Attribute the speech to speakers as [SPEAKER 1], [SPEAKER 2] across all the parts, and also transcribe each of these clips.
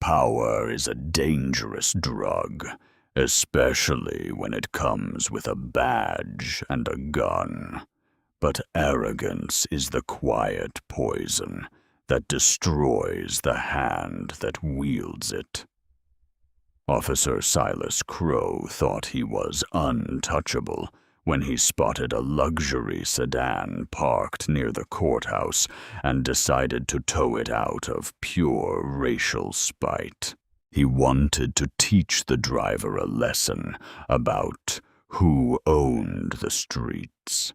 [SPEAKER 1] Power is a dangerous drug, especially when it comes with a badge and a gun. But arrogance is the quiet poison that destroys the hand that wields it. Officer Silas Crow thought he was untouchable when he spotted a luxury sedan parked near the courthouse and decided to tow it out of pure racial spite. He wanted to teach the driver a lesson about who owned the streets.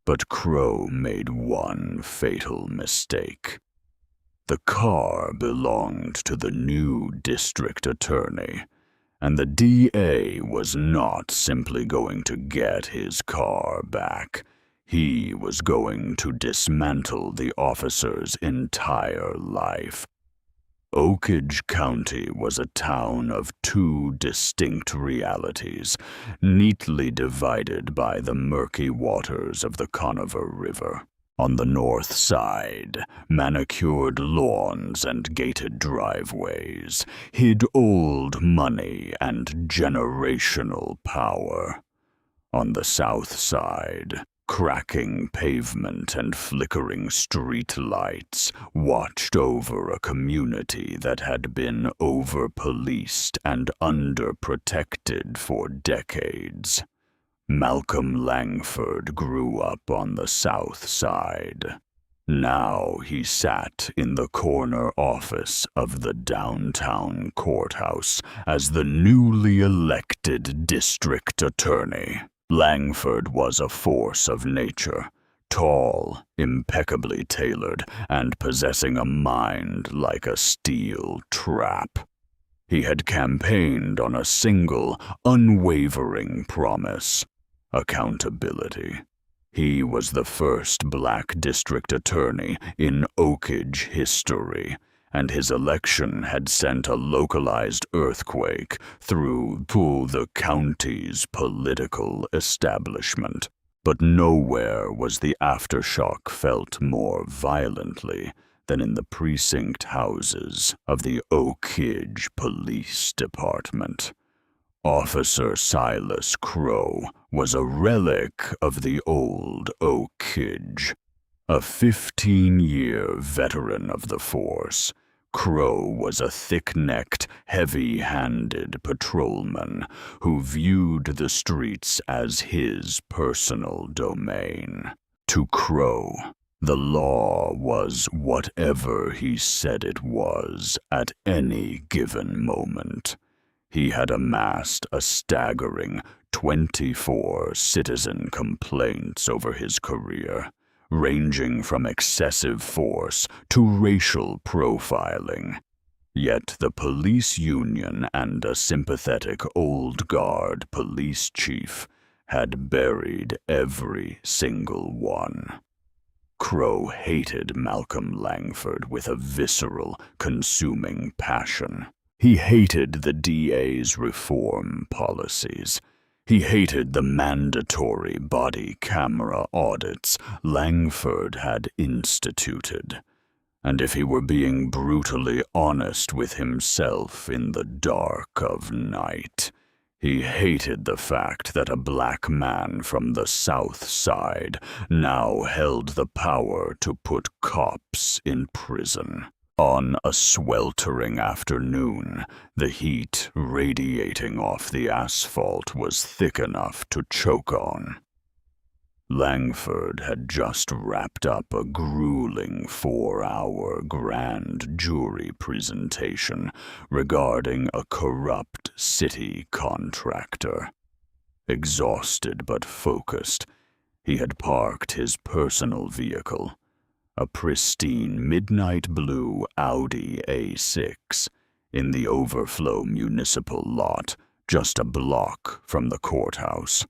[SPEAKER 1] But Crow made one fatal mistake. The car belonged to the new district attorney, and the DA was not simply going to get his car back. He was going to dismantle the officer's entire life. Oakage County was a town of two distinct realities, neatly divided by the murky waters of the Conover River. On the north side, manicured lawns and gated driveways hid old money and generational power. On the south side, cracking pavement and flickering street lights watched over a community that had been over-policed and under-protected for decades. Malcolm Langford grew up on the south side. Now he sat in the corner office of the downtown courthouse as the newly elected district attorney. Langford was a force of nature, tall, impeccably tailored, and possessing a mind like a steel trap. He had campaigned on a single, unwavering promise: accountability. He was the first black district attorney in Oakage history, and his election had sent a localized earthquake through the county's political establishment. But nowhere was the aftershock felt more violently than in the precinct houses of the Oakage Police Department. Officer Silas Crow was a relic of the old Oakage. A 15-year veteran of the force, Crow was a thick-necked, heavy-handed patrolman who viewed the streets as his personal domain. To Crow, the law was whatever he said it was at any given moment. He had amassed a staggering 24 citizen complaints over his career, ranging from excessive force to racial profiling. Yet the police union and a sympathetic old guard police chief had buried every single one. Crow hated Malcolm Langford with a visceral, consuming passion. He hated the DA's reform policies. He hated the mandatory body camera audits Langford had instituted. And if he were being brutally honest with himself in the dark of night, he hated the fact that a black man from the South Side now held the power to put cops in prison. On a sweltering afternoon, the heat radiating off the asphalt was thick enough to choke on. Langford had just wrapped up a grueling 4-hour grand jury presentation regarding a corrupt city contractor. Exhausted but focused, he had parked his personal vehicle, a pristine midnight blue Audi A6, in the overflow municipal lot just a block from the courthouse.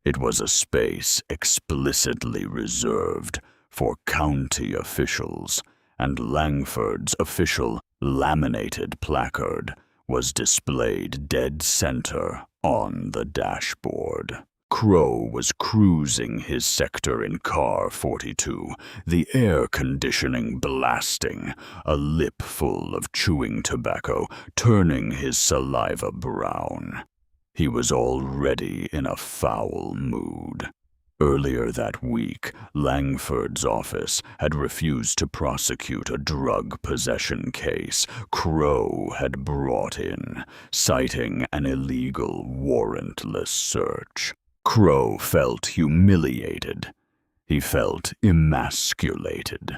[SPEAKER 1] It was a space explicitly reserved for county officials, and Langford's official laminated placard was displayed dead center on the dashboard. Crow was cruising his sector in Car 42, the air conditioning blasting, a lip full of chewing tobacco, turning his saliva brown. He was already in a foul mood. Earlier that week, Langford's office had refused to prosecute a drug possession case Crow had brought in, citing an illegal warrantless search. Crow felt humiliated. He felt emasculated.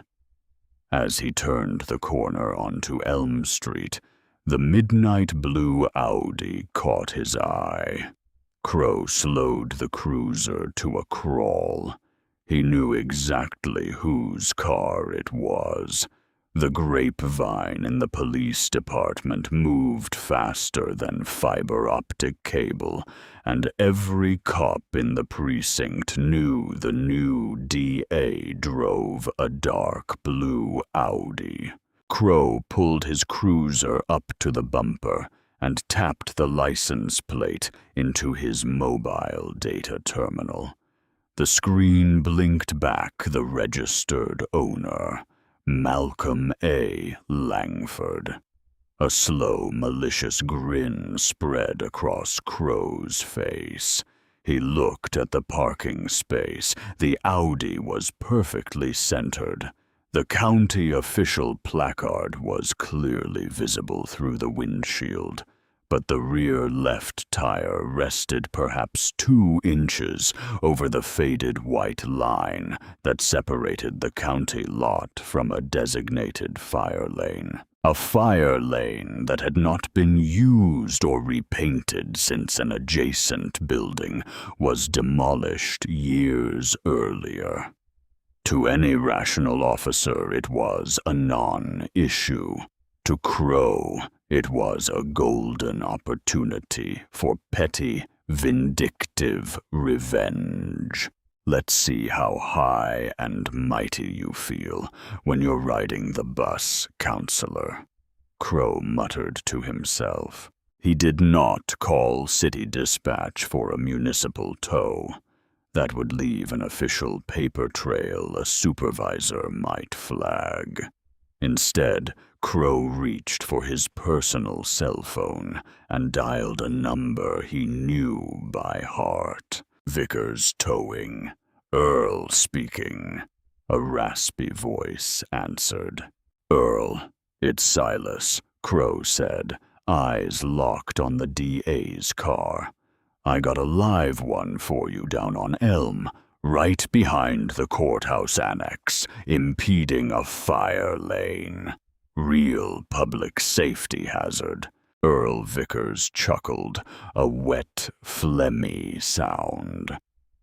[SPEAKER 1] As he turned the corner onto Elm Street, the midnight blue Audi caught his eye. Crow slowed the cruiser to a crawl. He knew exactly whose car it was. The grapevine in the police department moved faster than fiber optic cable, and every cop in the precinct knew the new DA drove a dark blue Audi. Crow pulled his cruiser up to the bumper and tapped the license plate into his mobile data terminal. The screen blinked back the registered owner, Malcolm A. Langford. A slow, malicious grin spread across Crow's face. He looked at the parking space. The Audi was perfectly centered. The county official placard was clearly visible through the windshield, but the rear left tire rested perhaps 2 inches over the faded white line that separated the county lot from a designated fire lane. A fire lane that had not been used or repainted since an adjacent building was demolished years earlier. To any rational officer, it was a non-issue. To Crow, it was a golden opportunity for petty, vindictive revenge. Let's see how high and mighty you feel when you're riding the bus, counselor. Crow muttered to himself. He did not call City Dispatch for a municipal tow. That would leave an official paper trail a supervisor might flag. Instead, Crow reached for his personal cell phone and dialed a number he knew by heart. Vickers Towing. Earl speaking. A raspy voice answered. Earl, it's Silas, Crow said, eyes locked on the DA's car. I got a live one for you down on Elm, right behind the courthouse annex, impeding a fire lane. Real public safety hazard. Earl Vickers chuckled, a wet, phlegmy sound.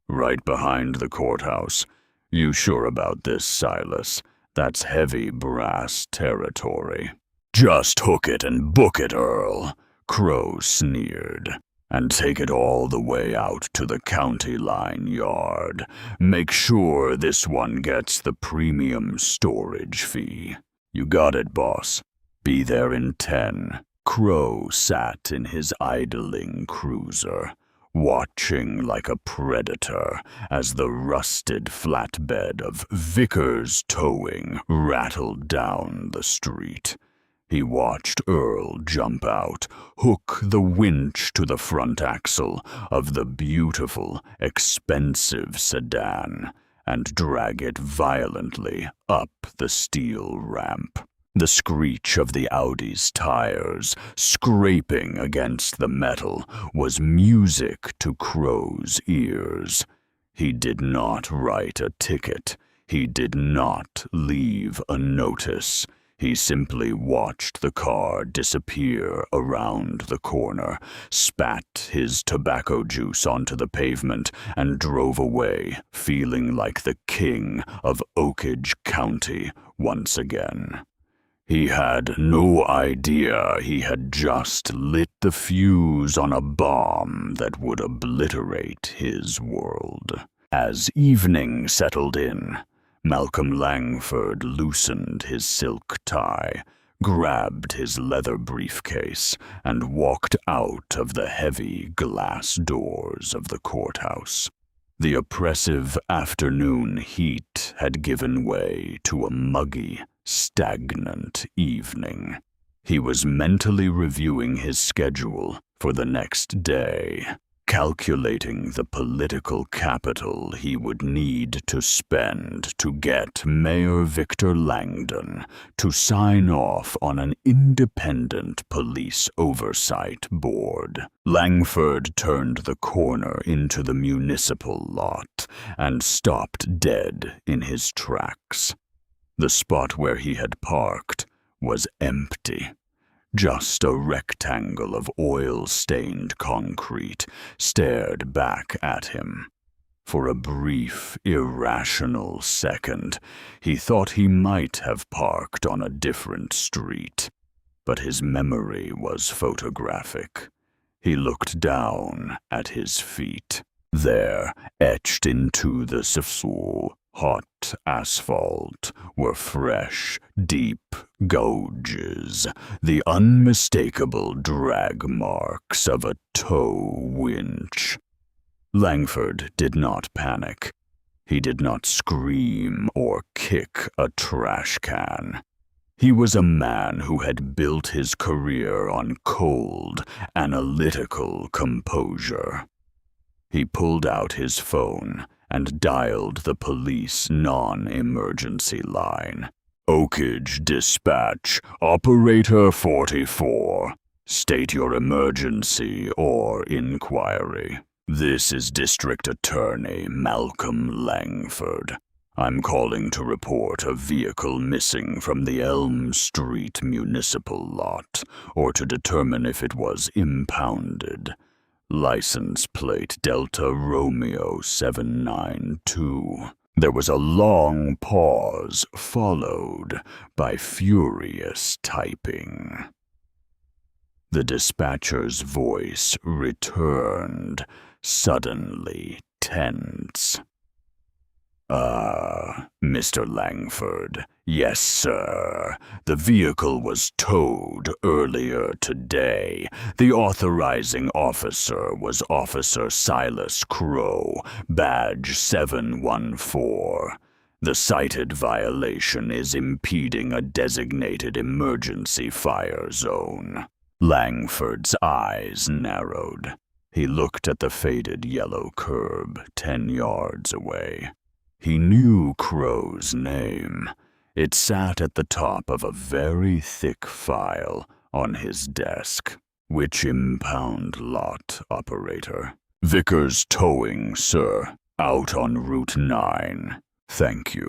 [SPEAKER 1] Right behind the courthouse. You sure about this, Silas? That's heavy brass territory. Just hook it and book it, Earl, Crow sneered. And take it all the way out to the county line yard. Make sure this one gets the premium storage fee. You got it, boss. Be there in 10. Crow sat in his idling cruiser, watching like a predator as the rusted flatbed of Vickers Towing rattled down the street. He watched Earl jump out, hook the winch to the front axle of the beautiful, expensive sedan, and drag it violently up the steel ramp. The screech of the Audi's tires scraping against the metal was music to Crow's ears. He did not write a ticket. He did not leave a notice. He simply watched the car disappear around the corner, spat his tobacco juice onto the pavement, and drove away, feeling like the king of Oakage County once again. He had no idea he had just lit the fuse on a bomb that would obliterate his world. As evening settled in, Malcolm Langford loosened his silk tie, grabbed his leather briefcase, and walked out of the heavy glass doors of the courthouse. The oppressive afternoon heat had given way to a muggy, stagnant evening. He was mentally reviewing his schedule for the next day, calculating the political capital he would need to spend to get Mayor Victor Langdon to sign off on an independent police oversight board. Langford turned the corner into the municipal lot and stopped dead in his tracks. The spot where he had parked was empty. Just a rectangle of oil-stained concrete stared back at him. For a brief, irrational second, he thought he might have parked on a different street. But his memory was photographic. He looked down at his feet. There, etched into the hot asphalt, were fresh, deep gouges, the unmistakable drag marks of a tow winch. Langford did not panic. He did not scream or kick a trash can. He was a man who had built his career on cold, analytical composure. He pulled out his phone and dialed the police non-emergency line. Oakage Dispatch, Operator 44. State your emergency or inquiry. This is District Attorney Malcolm Langford. I'm calling to report a vehicle missing from the Elm Street municipal lot, or to determine if it was impounded. License plate Delta Romeo 792. There was a long pause, followed by furious typing. The dispatcher's voice returned, suddenly tense. Mr. Langford. Yes, sir. The vehicle was towed earlier today. The authorizing officer was Officer Silas Crow, badge 714. The cited violation is impeding a designated emergency fire zone. Langford's eyes narrowed. He looked at the faded yellow curb 10 yards away. He knew Crow's name. It sat at the top of a very thick file on his desk. Which impound lot, operator? Vickers Towing, sir. Out on Route 9. Thank you.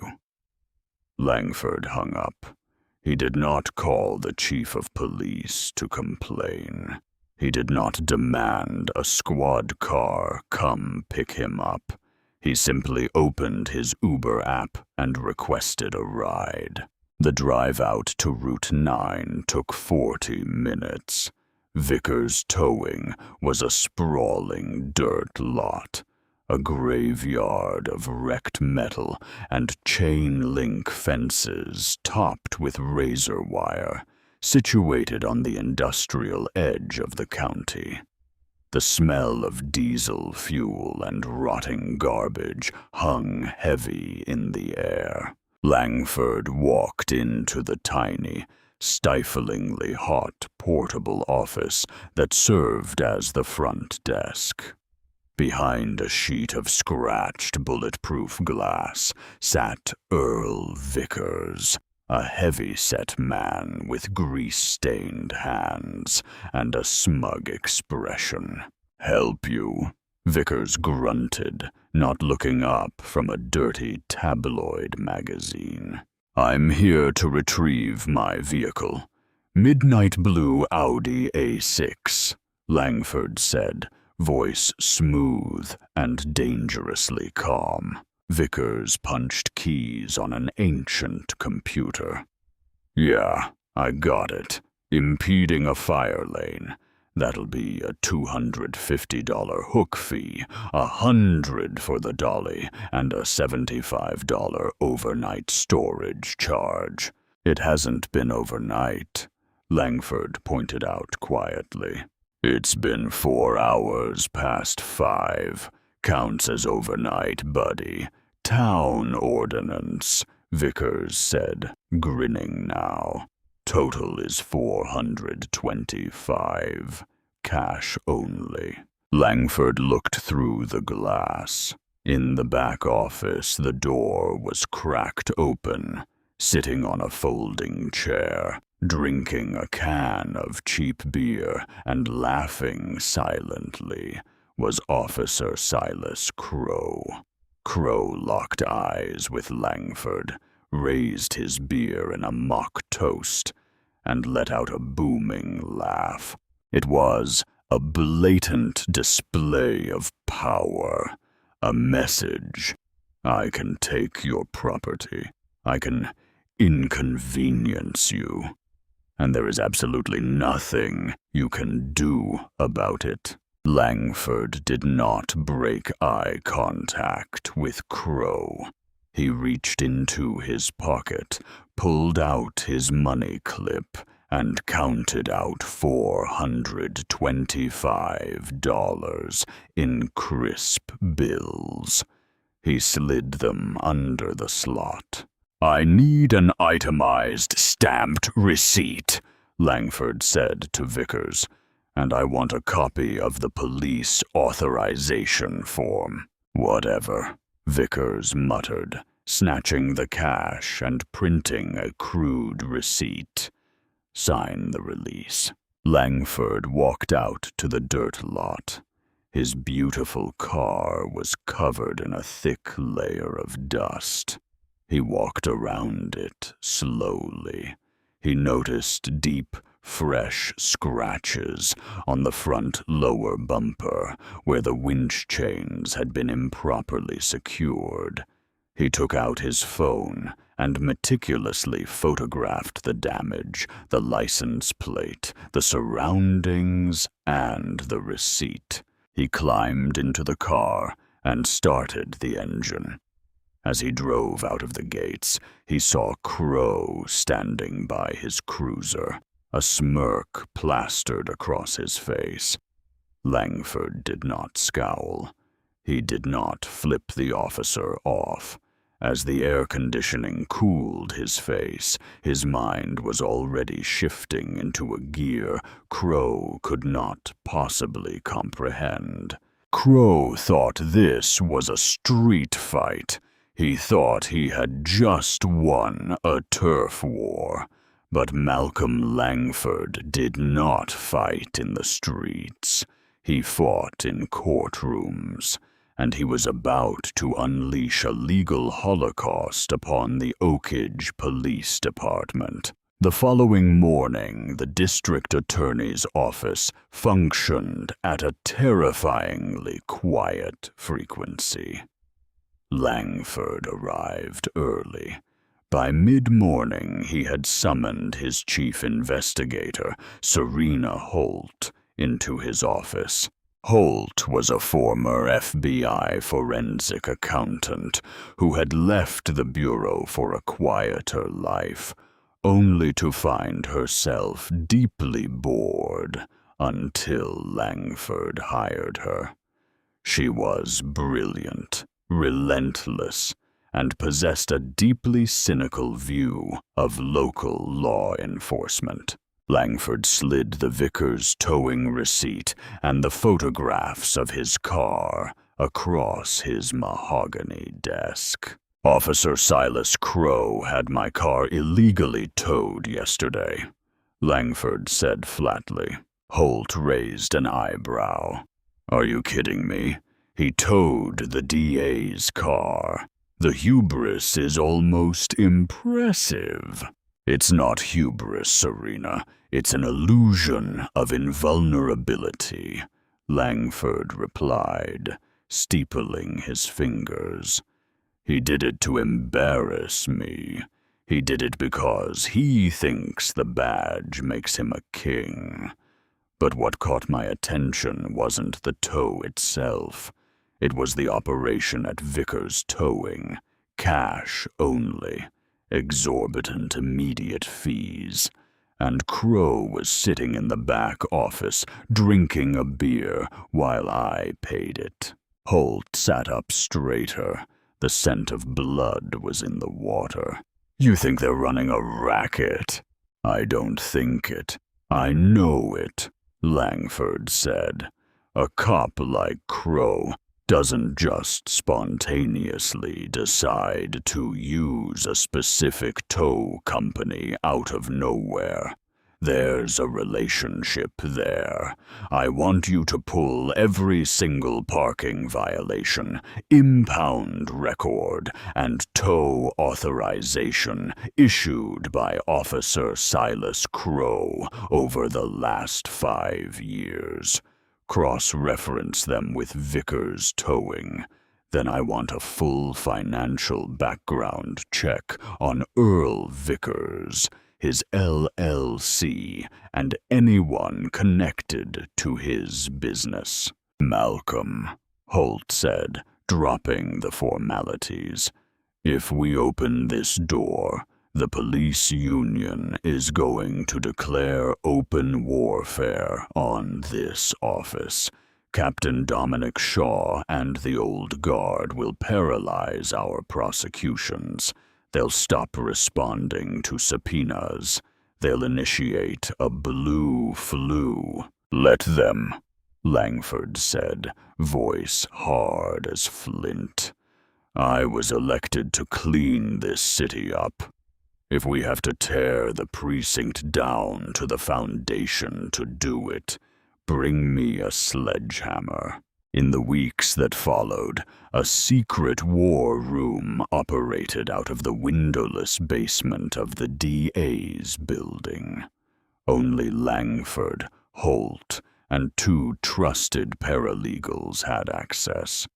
[SPEAKER 1] Langford hung up. He did not call the chief of police to complain. He did not demand a squad car come pick him up. He simply opened his Uber app and requested a ride. The drive out to Route 9 took 40 minutes. Vickers Towing was a sprawling dirt lot, a graveyard of wrecked metal and chain-link fences topped with razor wire, situated on the industrial edge of the county. The smell of diesel fuel and rotting garbage hung heavy in the air. Langford walked into the tiny, stiflingly hot portable office that served as the front desk. Behind a sheet of scratched bulletproof glass sat Earl Vickers, a heavy-set man with grease-stained hands and a smug expression. "Help you?" Vickers grunted, not looking up from a dirty tabloid magazine. "I'm here to retrieve my vehicle. Midnight blue Audi A6, Langford said, voice smooth and dangerously calm. Vickers punched keys on an ancient computer. "Yeah, I got it. Impeding a fire lane. That'll be a $250 hook fee, $100 for the dolly, and a $75 overnight storage charge. It hasn't been overnight, Langford pointed out quietly. It's been 4 hours past 5. Counts as overnight, buddy. Town ordinance, Vickers said, grinning now. Total is 425. Cash only. Langford looked through the glass. In the back office, the door was cracked open. Sitting on a folding chair, drinking a can of cheap beer and laughing silently, was Officer Silas Crow. Crow locked eyes with Langford, raised his beer in a mock toast, and let out a booming laugh. It was a blatant display of power, a message. I can take your property. I can inconvenience you, and there is absolutely nothing you can do about it. Langford did not break eye contact with Crow. He reached into his pocket, pulled out his money clip, and counted out $425 in crisp bills. He slid them under the slot. I need an itemized, stamped receipt, Langford said to Vickers, and I want a copy of the police authorization form. Whatever, Vickers muttered, snatching the cash and printing a crude receipt. Sign the release. Langford walked out to the dirt lot. His beautiful car was covered in a thick layer of dust. He walked around it slowly. He noticed deep, fresh scratches on the front lower bumper where the winch chains had been improperly secured. He took out his phone and meticulously photographed the damage, the license plate, the surroundings, and the receipt. He climbed into the car and started the engine. As he drove out of the gates, he saw Crow standing by his cruiser, a smirk plastered across his face. Langford did not scowl. He did not flip the officer off. As the air conditioning cooled his face, his mind was already shifting into a gear Crow could not possibly comprehend. Crow thought this was a street fight. He thought he had just won a turf war. But Malcolm Langford did not fight in the streets. He fought in courtrooms, and he was about to unleash a legal holocaust upon the Oakage Police Department. The following morning, the district attorney's office functioned at a terrifyingly quiet frequency. Langford arrived early. By mid-morning, he had summoned his chief investigator, Serena Holt, into his office. Holt was a former FBI forensic accountant who had left the bureau for a quieter life, only to find herself deeply bored until Langford hired her. She was brilliant, relentless, and possessed a deeply cynical view of local law enforcement. Langford slid the Vickers towing receipt and the photographs of his car across his mahogany desk. Officer Silas Crow had my car illegally towed yesterday, Langford said flatly. Holt raised an eyebrow. Are you kidding me? He towed the DA's car. The hubris is almost impressive. It's not hubris, Serena. It's an illusion of invulnerability, Langford replied, steepling his fingers. He did it to embarrass me. He did it because he thinks the badge makes him a king. But what caught my attention wasn't the tow itself. It was the operation at Vickers Towing, cash only, exorbitant immediate fees. And Crow was sitting in the back office, drinking a beer while I paid it. Holt sat up straighter. The scent of blood was in the water. You think they're running a racket? I don't think it. I know it, Langford said. A cop like Crow doesn't just spontaneously decide to use a specific tow company out of nowhere. There's a relationship there. I want you to pull every single parking violation, impound record, and tow authorization issued by Officer Silas Crow over the last 5 years. Cross-reference them with Vickers Towing. Then I want a full financial background check on Earl Vickers, his LLC, and anyone connected to his business. Malcolm, Holt said, dropping the formalities. If we open this door, the police union is going to declare open warfare on this office. Captain Dominic Shaw and the Old Guard will paralyze our prosecutions. They'll stop responding to subpoenas. They'll initiate a blue flu. Let them, Langford said, voice hard as flint. I was elected to clean this city up. If we have to tear the precinct down to the foundation to do it, bring me a sledgehammer. In the weeks that followed, a secret war room operated out of the windowless basement of the DA's building. Only Langford, Holt, and 2 trusted paralegals had access.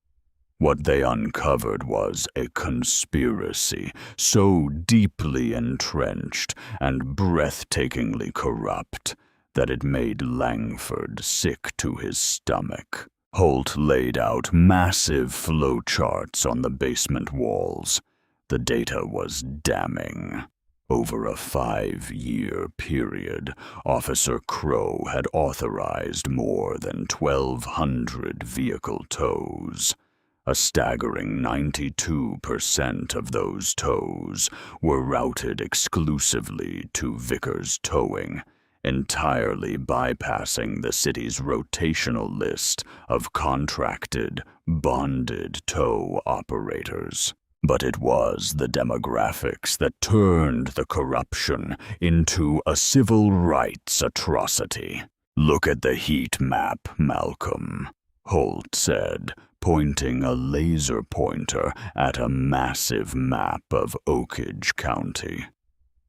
[SPEAKER 1] What they uncovered was a conspiracy so deeply entrenched and breathtakingly corrupt that it made Langford sick to his stomach. Holt laid out massive flowcharts on the basement walls. The data was damning. Over a 5-year period, Officer Crow had authorized more than 1,200 vehicle tows. A staggering 92% of those tows were routed exclusively to Vickers Towing, entirely bypassing the city's rotational list of contracted, bonded tow operators. But it was the demographics that turned the corruption into a civil rights atrocity. Look at the heat map, Malcolm, Holt said, pointing a laser pointer at a massive map of Oakage County.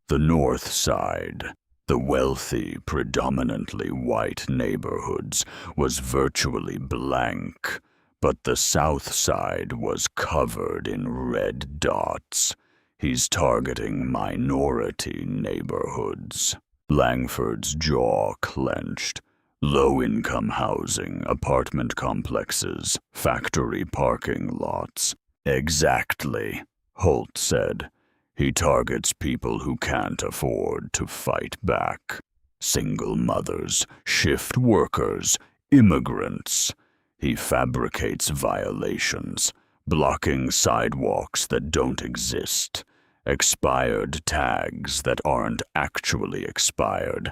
[SPEAKER 1] The north side, the wealthy, predominantly white neighborhoods, was virtually blank, but the south side was covered in red dots. He's targeting minority neighborhoods. Langford's jaw clenched. Low-income housing, apartment complexes, factory parking lots. Exactly, Holt said. He targets people who can't afford to fight back. Single mothers, shift workers, immigrants. He fabricates violations, blocking sidewalks that don't exist, expired tags that aren't actually expired,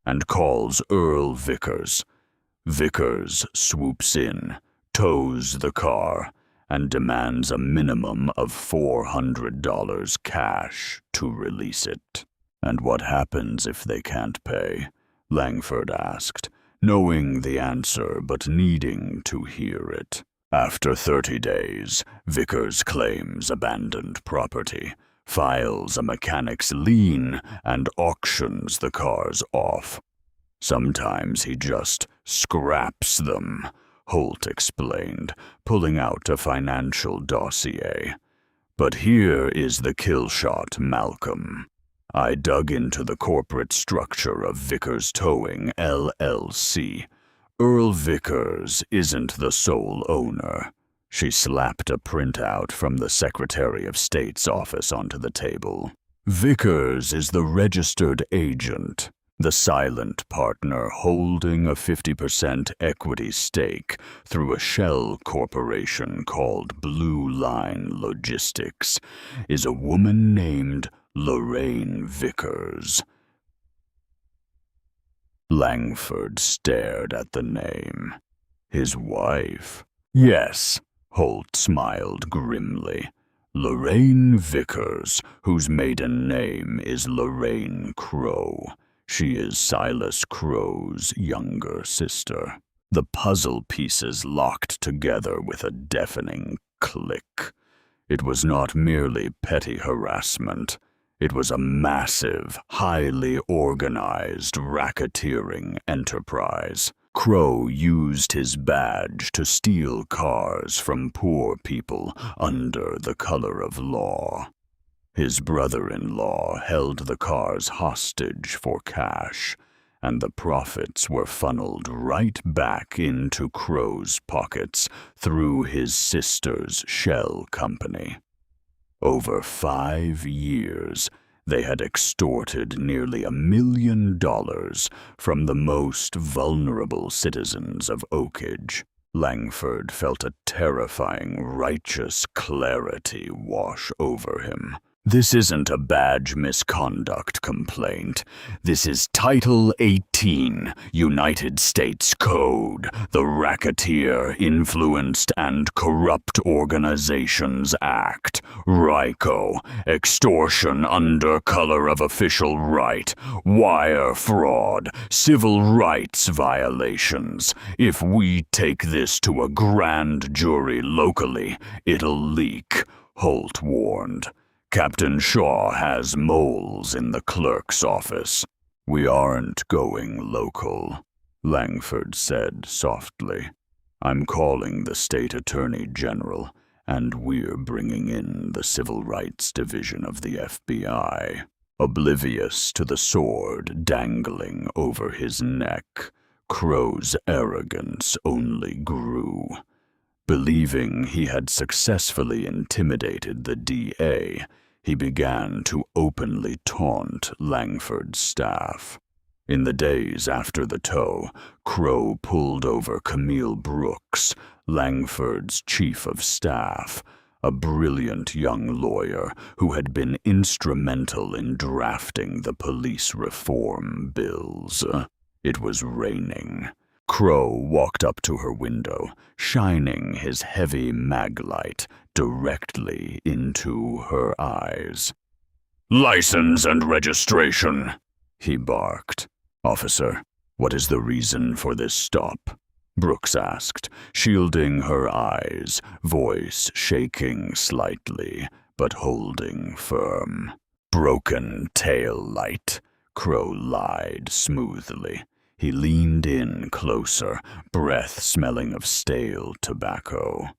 [SPEAKER 1] and calls Earl Vickers. Vickers swoops in, tows the car, and demands a minimum of $400 cash to release it. And what happens if they can't pay? Langford asked, knowing the answer but needing to hear it. After 30 days, Vickers claims abandoned property, files a mechanic's lien, and auctions the cars off. Sometimes he just scraps them, Holt explained, pulling out a financial dossier. But here is the kill shot, Malcolm. I dug into the corporate structure of Vickers Towing, LLC. Earl Vickers isn't the sole owner. She slapped a printout from the Secretary of State's office onto the table. Vickers is the registered agent, the silent partner holding a 50% equity stake through a shell corporation called Blue Line Logistics, is a woman named Lorraine Vickers. Langford stared at the name. His wife? Yes, Holt smiled grimly. Lorraine Vickers, whose maiden name is Lorraine Crow. She is Silas Crow's younger sister. The puzzle pieces locked together with a deafening click. It was not merely petty harassment. It was a massive, highly organized racketeering enterprise. Crow used his badge to steal cars from poor people under the color of law. His brother-in-law held the cars hostage for cash, and the profits were funneled right back into Crow's pockets through his sister's shell company. Over 5 years, they had extorted nearly $1 million from the most vulnerable citizens of Oakage. Langford felt a terrifying, righteous clarity wash over him. This isn't a badge misconduct complaint. This is Title 18, United States Code, the Racketeer, Influenced, and Corrupt Organizations Act, RICO, extortion under color of official right, wire fraud, civil rights violations. If we take this to a grand jury locally, it'll leak, Holt warned. Captain Shaw has moles in the clerk's office. We aren't going local, Langford said softly. I'm calling the state attorney general, and we're bringing in the Civil Rights Division of the FBI. Oblivious to the sword dangling over his neck, Crow's arrogance only grew. Believing he had successfully intimidated the DA, he began to openly taunt Langford's staff. In the days after the tow, Crow pulled over Camille Brooks, Langford's chief of staff, a brilliant young lawyer who had been instrumental in drafting the police reform bills. It was raining. Crow walked up to her window, shining his heavy maglite directly into her eyes. "License and registration," he barked. "Officer, what is the reason for this stop?" Brooks asked, shielding her eyes, voice shaking slightly, but holding firm. "Broken tail light," Crow lied smoothly. He leaned in closer, breath smelling of stale tobacco.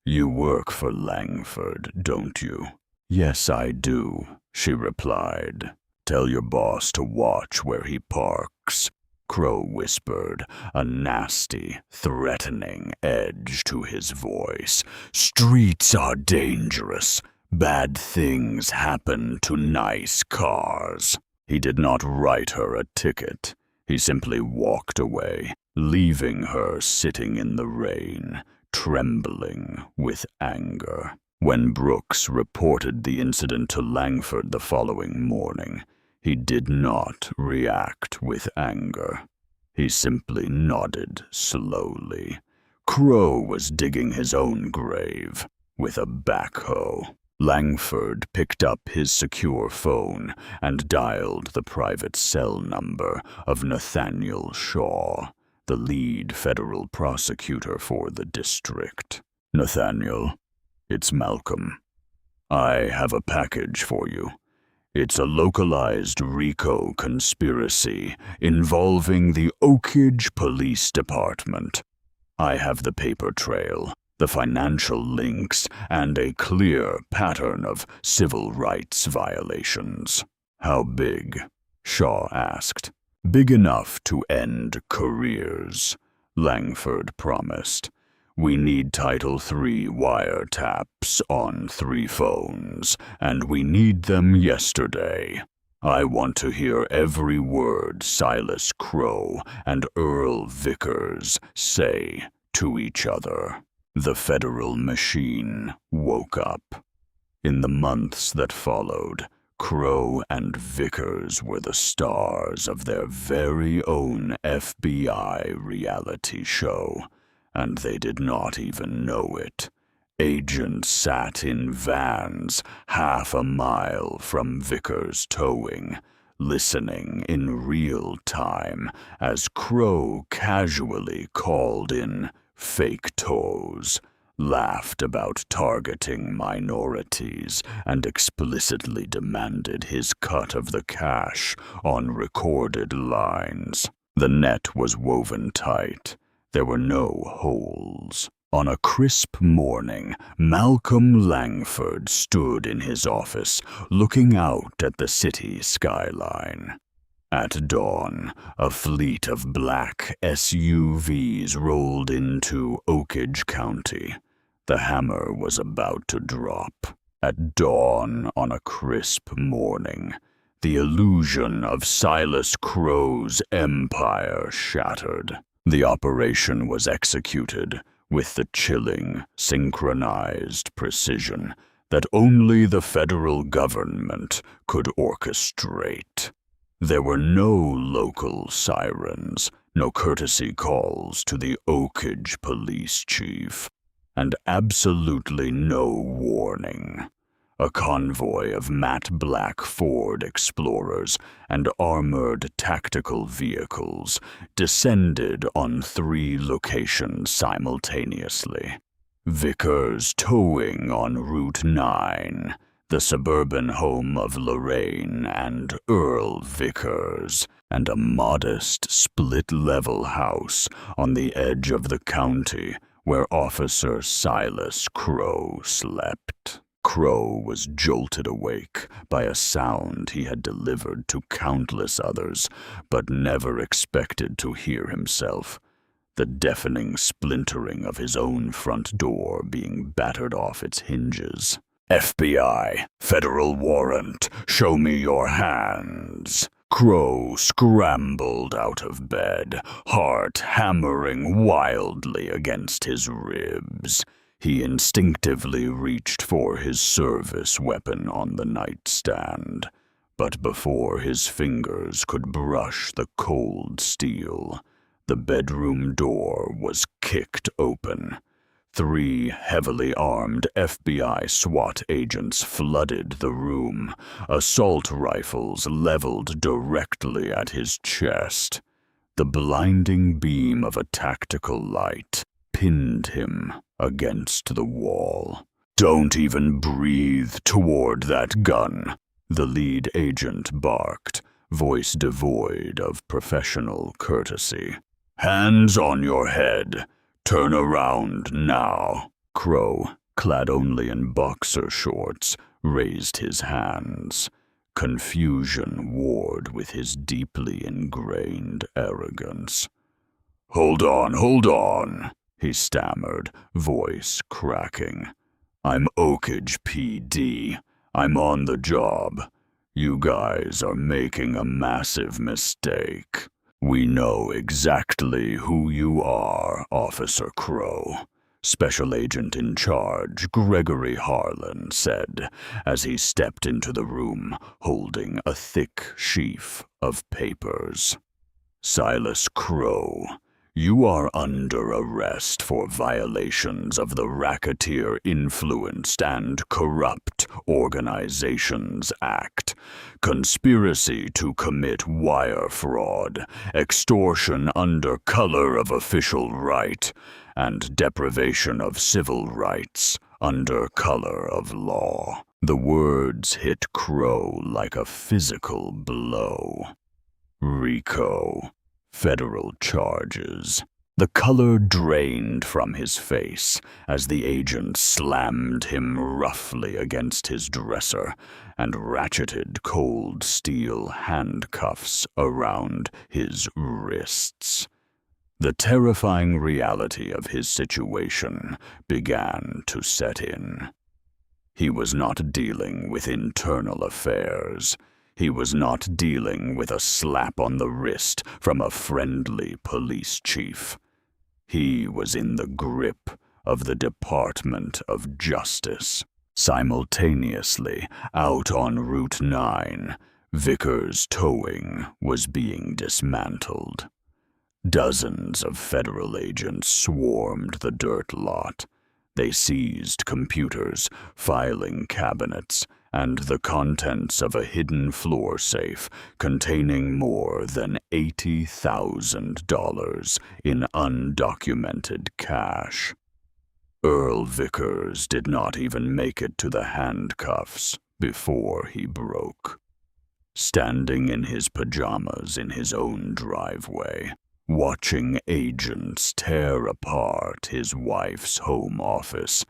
[SPEAKER 1] "You work for Langford, don't you?" "Yes, I do," she replied. "Tell your boss to watch where he parks," Crow whispered, a nasty, threatening edge to his voice. "Streets are dangerous. Bad things happen to nice cars." He did not write her a ticket. He simply walked away, leaving her sitting in the rain, trembling with anger. When Brooks reported the incident to Langford the following morning, he did not react with anger. He simply nodded slowly. Crow was digging his own grave with a backhoe. Langford picked up his secure phone and dialed the private cell number of Nathaniel Shaw, the lead federal prosecutor for the district. "Nathaniel, it's Malcolm. I have a package for you. It's a localized RICO conspiracy involving the Oakage Police Department. I have the paper trail, the financial links, and a clear pattern of civil rights violations." "How big?" Shaw asked. "Big enough to end careers," Langford promised. We need Title III wiretaps on 3 phones, and we need them yesterday. I want to hear every word Silas Crow and Earl Vickers say to each other." The federal machine woke up. In the months that followed, Crow and Vickers were the stars of their very own FBI reality show, and they did not even know it. Agents sat in vans half a mile from Vickers' towing, listening in real time as Crow casually called in fake tows, laughed about targeting minorities, and explicitly demanded his cut of the cash on recorded lines. The net was woven tight. There were no holes. On a crisp morning, Malcolm Langford stood in his office, looking out at the city skyline. At dawn, a fleet of black SUVs rolled into Oakage County. The hammer was about to drop. At dawn on a crisp morning, the illusion of Silas Crow's empire shattered. The operation was executed with the chilling, synchronized precision that only the federal government could orchestrate. There were no local sirens, no courtesy calls to the Oakage police chief, and absolutely no warning. A convoy of matte black Ford Explorers and armored tactical vehicles descended on 3 locations simultaneously. Vickers towing on Route 9, the suburban home of Lorraine and Earl Vickers, and a modest split-level house on the edge of the county where Officer Silas Crow slept. Crow was jolted awake by a sound he had delivered to countless others, but never expected to hear himself: the deafening splintering of his own front door being battered off its hinges. "FBI, federal warrant, show me your hands." Crow scrambled out of bed, heart hammering wildly against his ribs. He instinctively reached for his service weapon on the nightstand, but before his fingers could brush the cold steel, the bedroom door was kicked open. 3 heavily armed FBI SWAT agents flooded the room, assault rifles leveled directly at his chest. The blinding beam of a tactical light pinned him against the wall. "Don't even breathe toward that gun," the lead agent barked, voice devoid of professional courtesy. "Hands on your head. Turn around now." Crow, clad only in boxer shorts, raised his hands. Confusion warred with his deeply ingrained arrogance. Hold on," he stammered, voice cracking. "I'm Oakage PD. I'm on the job. You guys are making a massive mistake. We know exactly who you are, Officer Crow," Special Agent in Charge Gregory Harlan said as he stepped into the room holding a thick sheaf of papers. "Silas Crow, you are under arrest for violations of the Racketeer-Influenced and Corrupt Organizations Act, conspiracy to commit wire fraud, extortion under color of official right, and deprivation of civil rights under color of law." The words hit Crow like a physical blow. RICO. Federal charges. The color drained from his face as the agent slammed him roughly against his dresser and ratcheted cold steel handcuffs around his wrists. The terrifying reality of his situation began to set in. He was not dealing with internal affairs. He was not dealing with a slap on the wrist from a friendly police chief. He was in the grip of the Department of Justice. Simultaneously, out on Route 9, Vickers Towing was being dismantled. Dozens of federal agents swarmed the dirt lot. They seized computers, filing cabinets, and the contents of a hidden floor safe containing more than $80,000 in undocumented cash. Earl Vickers did not even make it to the handcuffs before he broke. Standing in his pajamas in his own driveway, watching agents tear apart his wife's home office,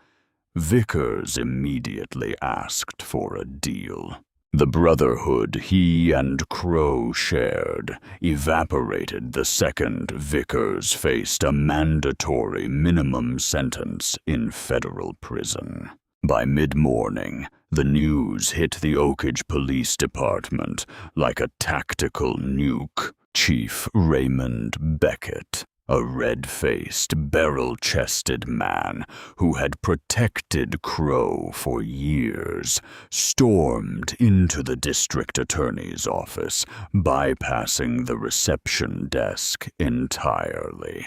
[SPEAKER 1] Vickers immediately asked for a deal. The brotherhood he and Crow shared evaporated the second Vickers faced a mandatory minimum sentence in federal prison. By mid-morning, the news hit the Oakage Police Department like a tactical nuke. Chief Raymond Beckett, a red-faced, barrel-chested man who had protected Crow for years, stormed into the district attorney's office, bypassing the reception desk entirely.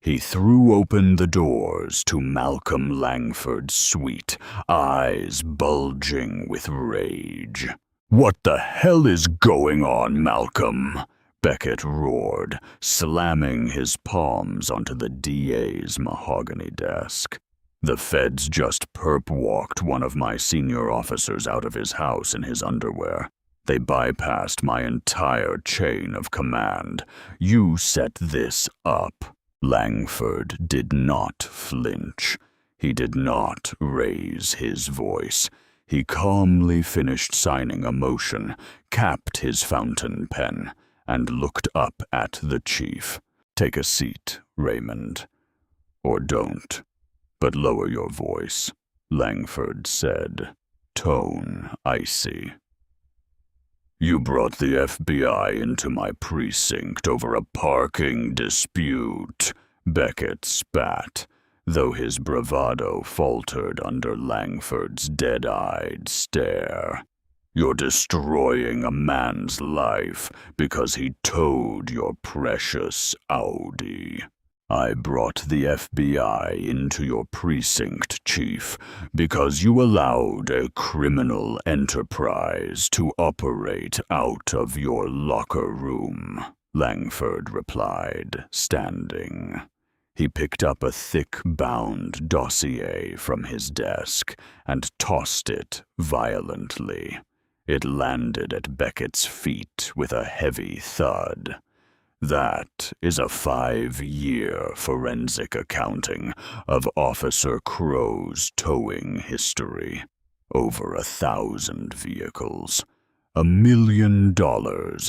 [SPEAKER 1] He threw open the doors to Malcolm Langford's suite, eyes bulging with rage. "What the hell is going on, Malcolm?" Beckett roared, slamming his palms onto the DA's mahogany desk. "The feds just perp-walked one of my senior officers out of his house in his underwear. They bypassed my entire chain of command. You set this up." Langford did not flinch. He did not raise his voice. He calmly finished signing a motion, capped his fountain pen, and looked up at the chief. "Take a seat, Raymond. Or don't, but lower your voice," Langford said, tone icy. "You brought the FBI into my precinct over a parking dispute," Beckett spat, though his bravado faltered under Langford's dead-eyed stare. "You're destroying a man's life because he towed your precious Audi." "I brought the FBI into your precinct, Chief, because you allowed a criminal enterprise to operate out of your locker room," Langford replied, standing. He picked up a thick-bound dossier from his desk and tossed it violently. It landed at Beckett's feet with a heavy thud. "That is a 5-year forensic accounting of Officer Crow's towing history. Over 1,000 vehicles. $1 million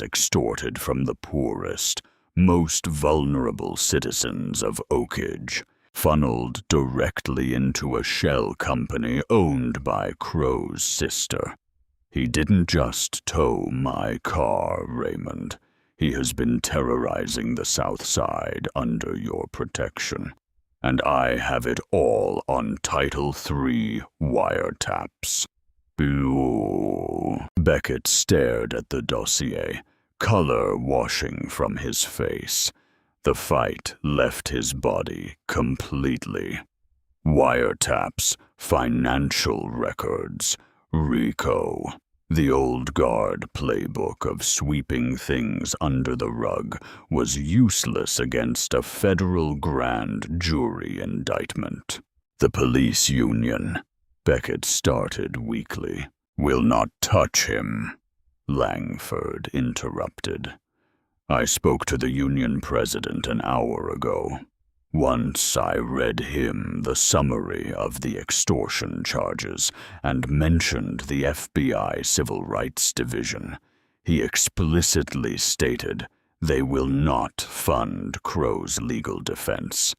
[SPEAKER 1] extorted from the poorest, most vulnerable citizens of Oakage, funneled directly into a shell company owned by Crow's sister. He didn't just tow my car, Raymond. He has been terrorizing the South Side under your protection. And I have it all on Title III wiretaps." "Ew." Beckett stared at the dossier, color washing from his face. The fight left his body completely. "Wiretaps, financial records, RICO." The old guard playbook of sweeping things under the rug was useless against a federal grand jury indictment. "The police union," Beckett started weakly, "will not touch him," Langford interrupted. "I spoke to the union president an hour ago. Once I read him the summary of the extortion charges and mentioned the FBI Civil Rights Division. He explicitly stated They will not fund Crow's legal defense.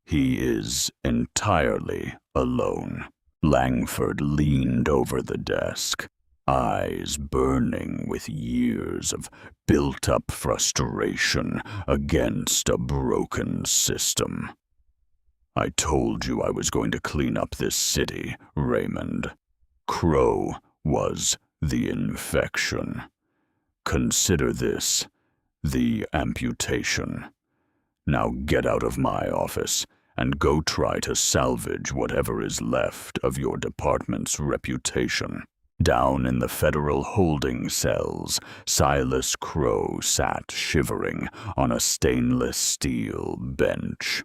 [SPEAKER 1] He is entirely alone. Langford leaned over the desk, eyes burning with years of built-up frustration against a broken system. I told you I was going to clean up this city, Raymond. Crow was the infection. Consider this the amputation. Now get out of my office and go try to salvage whatever is left of your department's reputation. Down in the federal holding cells, Silas Crow sat shivering on a stainless steel bench.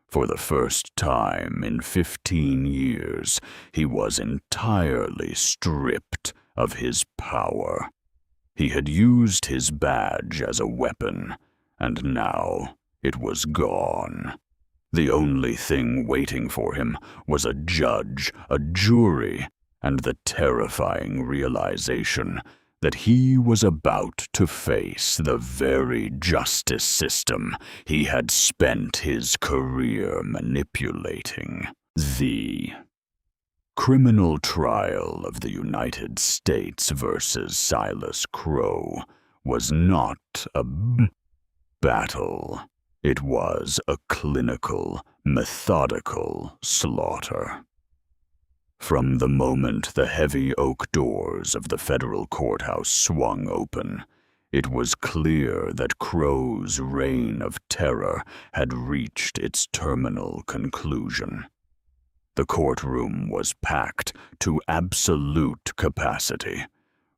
[SPEAKER 1] For the first time in 15 years, he was entirely stripped of his power. He had used his badge as a weapon, and now it was gone. The only thing waiting for him was a judge, a jury, and the terrifying realization that he was about to face the very justice system he had spent his career manipulating. The criminal trial of the United States versus Silas Crow was not a battle. It was a clinical, methodical slaughter. From the moment the heavy oak doors of the federal courthouse swung open, it was clear that Crow's reign of terror had reached its terminal conclusion. The courtroom was packed to absolute capacity.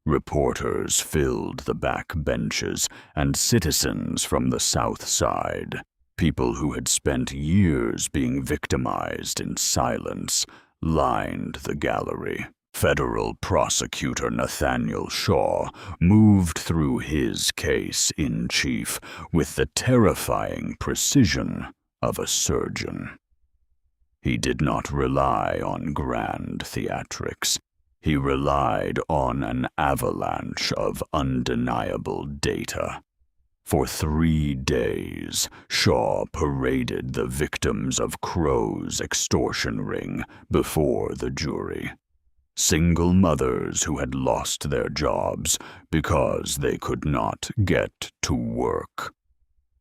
[SPEAKER 1] Reporters filled the back benches, and citizens from the South Side, people who had spent years being victimized in silence, lined the gallery. Federal prosecutor Nathaniel Shaw moved through his case in chief with the terrifying precision of a surgeon. He did not rely on grand theatrics. He relied on an avalanche of undeniable data. For 3 days, Shaw paraded the victims of Crow's extortion ring before the jury. Single mothers who had lost their jobs because they could not get to work.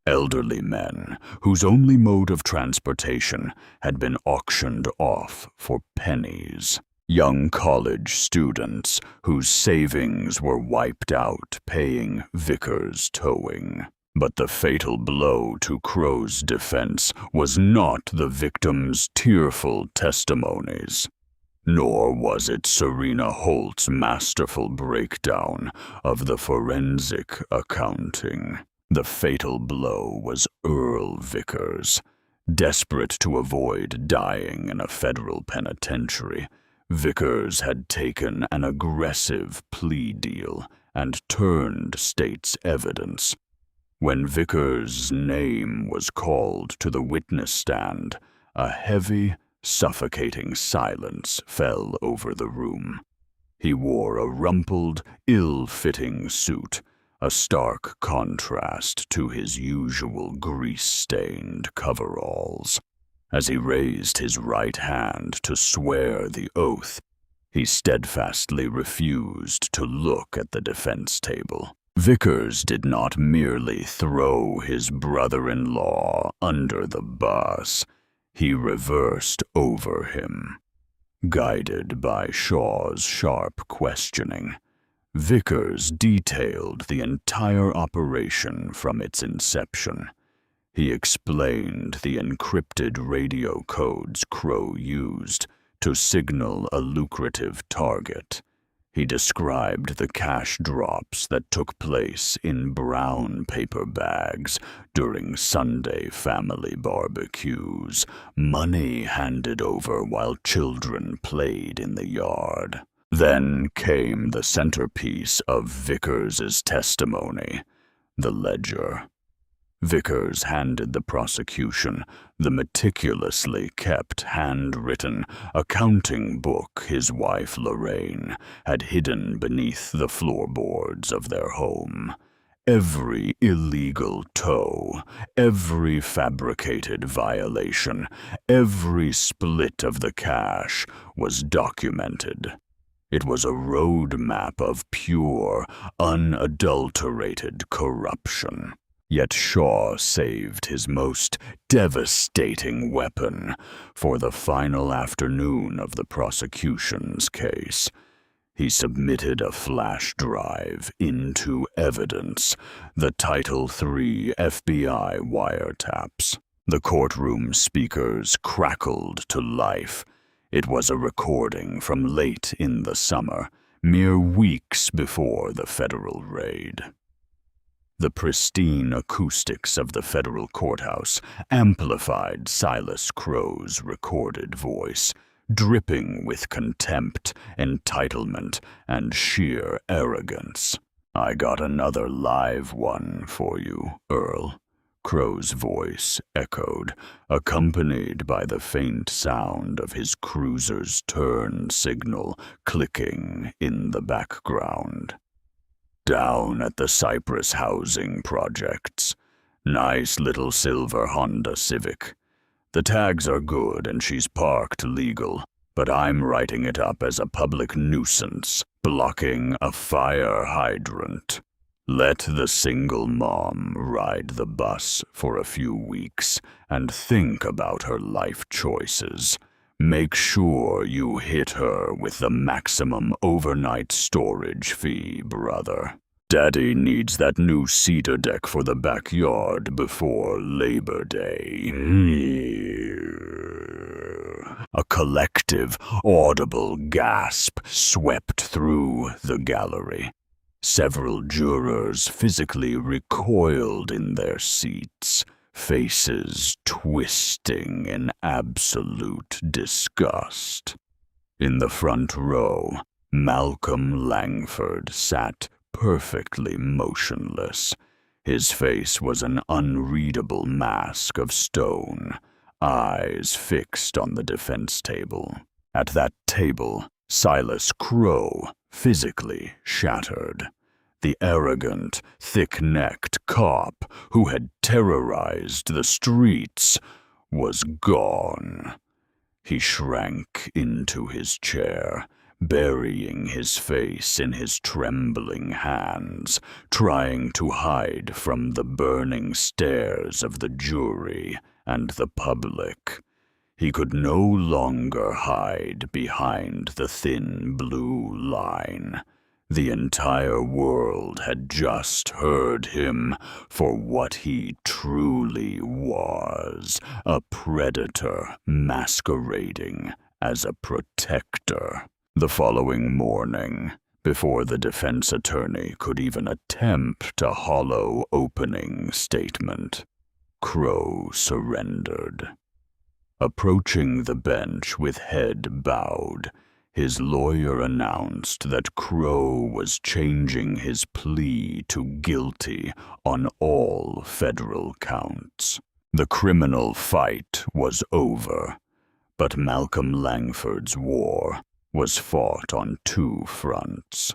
[SPEAKER 1] Elderly men whose only mode of transportation had been auctioned off for pennies. Young college students whose savings were wiped out paying Vickers towing. But the fatal blow to Crow's defense was not the victims' tearful testimonies, nor was it Serena Holt's masterful breakdown of the forensic accounting. The fatal blow was Earl Vickers. Desperate to avoid dying in a federal penitentiary, Vickers had taken an aggressive plea deal and turned state's evidence. When Vickers' name was called to the witness stand, a heavy, suffocating silence fell over the room. He wore a rumpled, ill-fitting suit, a stark contrast to his usual grease-stained coveralls. As he raised his right hand to swear the oath, he steadfastly refused to look at the defense table. Vickers did not merely throw his brother-in-law under the bus, he reversed over him. Guided by Shaw's sharp questioning, Vickers detailed the entire operation from its inception. He explained the encrypted radio codes Crow used to signal a lucrative target. He described the cash drops that took place in brown paper bags during Sunday family barbecues, money handed over while children played in the yard. Then came the centerpiece of Vickers' testimony, the ledger. Vickers handed the prosecution the meticulously kept handwritten accounting book his wife Lorraine had hidden beneath the floorboards of their home. Every illegal tow, every fabricated violation, every split of the cash was documented. It was a roadmap of pure, unadulterated corruption. Yet Shaw saved his most devastating weapon for the final afternoon of the prosecution's case. He submitted a flash drive into evidence, the Title III FBI wiretaps. The courtroom speakers crackled to life. It was a recording from late in the summer, mere weeks before the federal raid. The pristine acoustics of the federal courthouse amplified Silas Crow's recorded voice, dripping with contempt, entitlement, and sheer arrogance. "I got another live one for you, Earl," Crow's voice echoed, accompanied by the faint sound of his cruiser's turn signal clicking in the background. "Down at the Cypress Housing Projects. Nice little silver Honda Civic. The tags are good and she's parked legal, but I'm writing it up as a public nuisance, blocking a fire hydrant. Let the single mom ride the bus for a few weeks and think about her life choices. Make sure you hit her with the maximum overnight storage fee, brother. Daddy needs that new cedar deck for the backyard before Labor Day." A collective, audible gasp swept through the gallery. Several jurors physically recoiled in their seats, faces twisting in absolute disgust. In the front row, Malcolm Langford sat perfectly motionless. His face was an unreadable mask of stone, eyes fixed on the defense table. At that table, Silas Crow, physically shattered. The arrogant, thick-necked cop who had terrorized the streets was gone. He shrank into his chair, burying his face in his trembling hands, trying to hide from the burning stares of the jury and the public. He could no longer hide behind the thin blue line. The entire world had just heard him for what he truly was, a predator masquerading as a protector. The following morning, before the defense attorney could even attempt a hollow opening statement, Crow surrendered. Approaching the bench with head bowed, his lawyer announced that Crow was changing his plea to guilty on all federal counts. The criminal fight was over, but Malcolm Langford's war was fought on two fronts.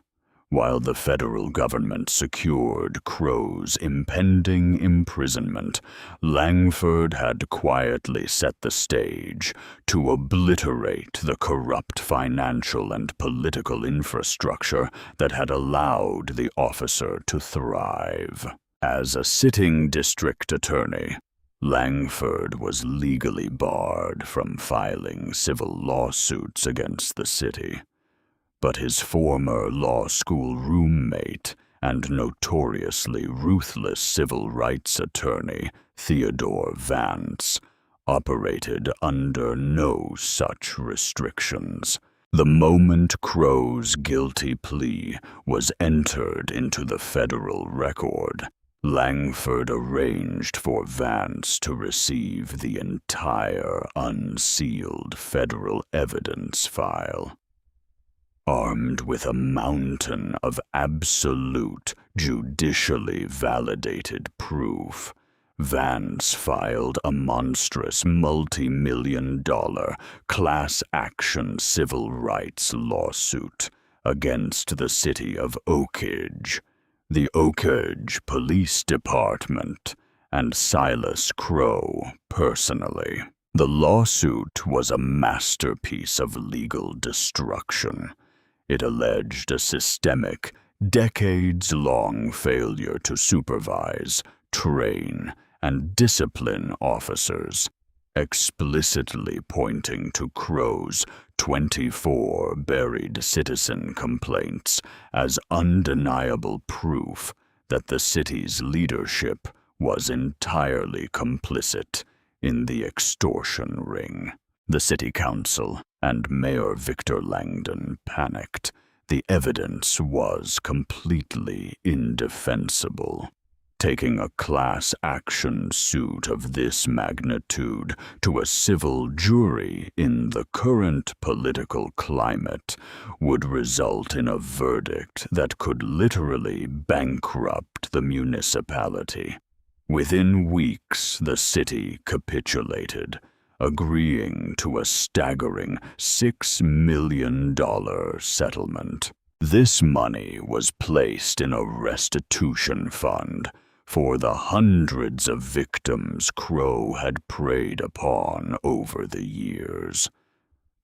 [SPEAKER 1] While the federal government secured Crow's impending imprisonment, Langford had quietly set the stage to obliterate the corrupt financial and political infrastructure that had allowed the officer to thrive. As a sitting district attorney, Langford was legally barred from filing civil lawsuits against the city. But his former law school roommate and notoriously ruthless civil rights attorney, Theodore Vance, operated under no such restrictions. The moment Crow's guilty plea was entered into the federal record, Langford arranged for Vance to receive the entire unsealed federal evidence file. Armed with a mountain of absolute, judicially validated proof, Vance filed a monstrous multi-million-dollar class-action civil rights lawsuit against the city of Oak Ridge, the Oakridge Police Department, and Silas Crow personally. The lawsuit was a masterpiece of legal destruction. It alleged a systemic, decades-long failure to supervise, train, and discipline officers, explicitly pointing to Crow's 24 buried citizen complaints as undeniable proof that the city's leadership was entirely complicit in the extortion ring. The city council and Mayor Victor Langdon panicked. The evidence was completely indefensible. Taking a class action suit of this magnitude to a civil jury in the current political climate would result in a verdict that could literally bankrupt the municipality. Within weeks, the city capitulated, agreeing to a staggering $6 million settlement. This money was placed in a restitution fund for the hundreds of victims Crow had preyed upon over the years.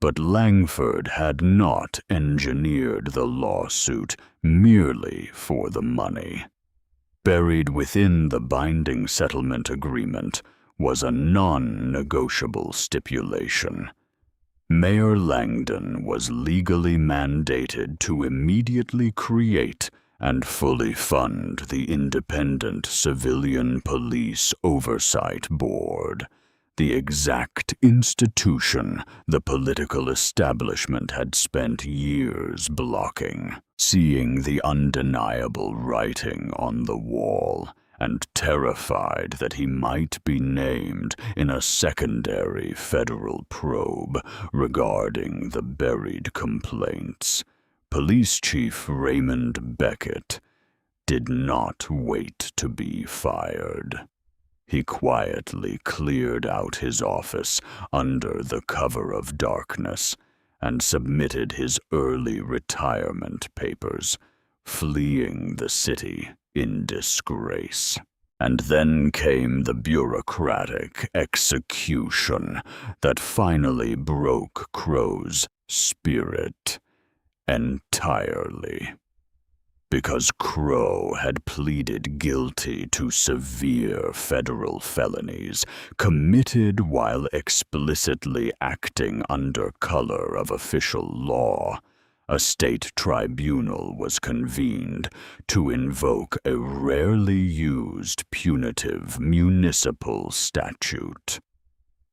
[SPEAKER 1] But Langford had not engineered the lawsuit merely for the money. Buried within the binding settlement agreement was a non-negotiable stipulation. Mayor Langdon was legally mandated to immediately create and fully fund the Independent Civilian Police Oversight Board, the exact institution the political establishment had spent years blocking. Seeing the undeniable writing on the wall, and terrified that he might be named in a secondary federal probe regarding the buried complaints, Police Chief Raymond Beckett did not wait to be fired. He quietly cleared out his office under the cover of darkness and submitted his early retirement papers, fleeing the city in disgrace. And then came the bureaucratic execution that finally broke Crow's spirit entirely. Because Crow had pleaded guilty to severe federal felonies committed while explicitly acting under color of official law, a state tribunal was convened to invoke a rarely used punitive municipal statute.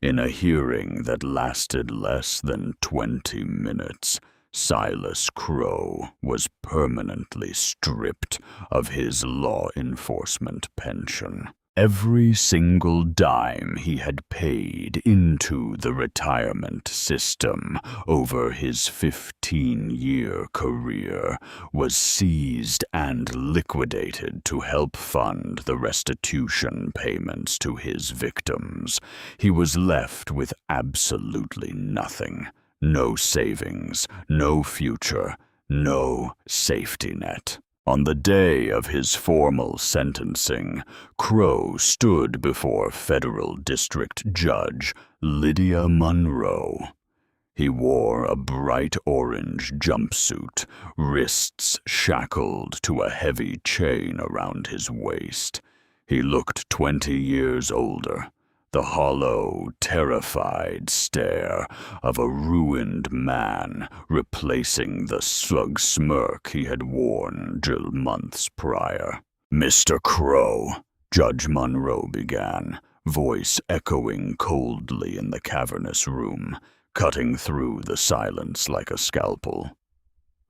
[SPEAKER 1] In a hearing that lasted less than 20 minutes, Silas Crow was permanently stripped of his law enforcement pension. Every single dime he had paid into the retirement system over his 15-year career was seized and liquidated to help fund the restitution payments to his victims. He was left with absolutely nothing. No savings, no future, no safety net. On the day of his formal sentencing, Crow stood before Federal District Judge Lydia Monroe. He wore a bright orange jumpsuit, wrists shackled to a heavy chain around his waist. He looked 20 years older. The hollow, terrified stare of a ruined man replacing the slug smirk he had worn months prior. "Mr. Crow," Judge Monroe began, voice echoing coldly in the cavernous room, cutting through the silence like a scalpel.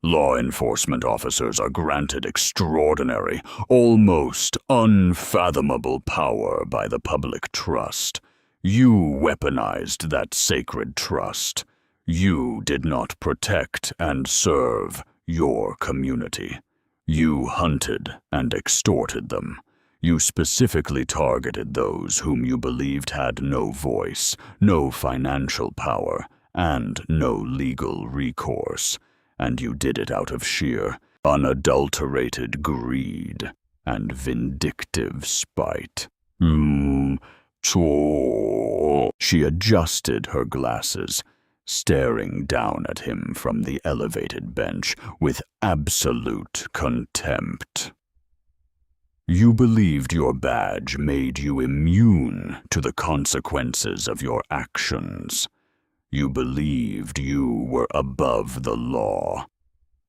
[SPEAKER 1] "Law enforcement officers are granted extraordinary, almost unfathomable power by the public trust. You weaponized that sacred trust. You did not protect and serve your community. You hunted and extorted them. You specifically targeted those whom you believed had no voice, no financial power, and no legal recourse. And you did it out of sheer unadulterated greed, and vindictive spite. She adjusted her glasses, staring down at him from the elevated bench with absolute contempt. You believed your badge made you immune to the consequences of your actions. You believed you were above the law.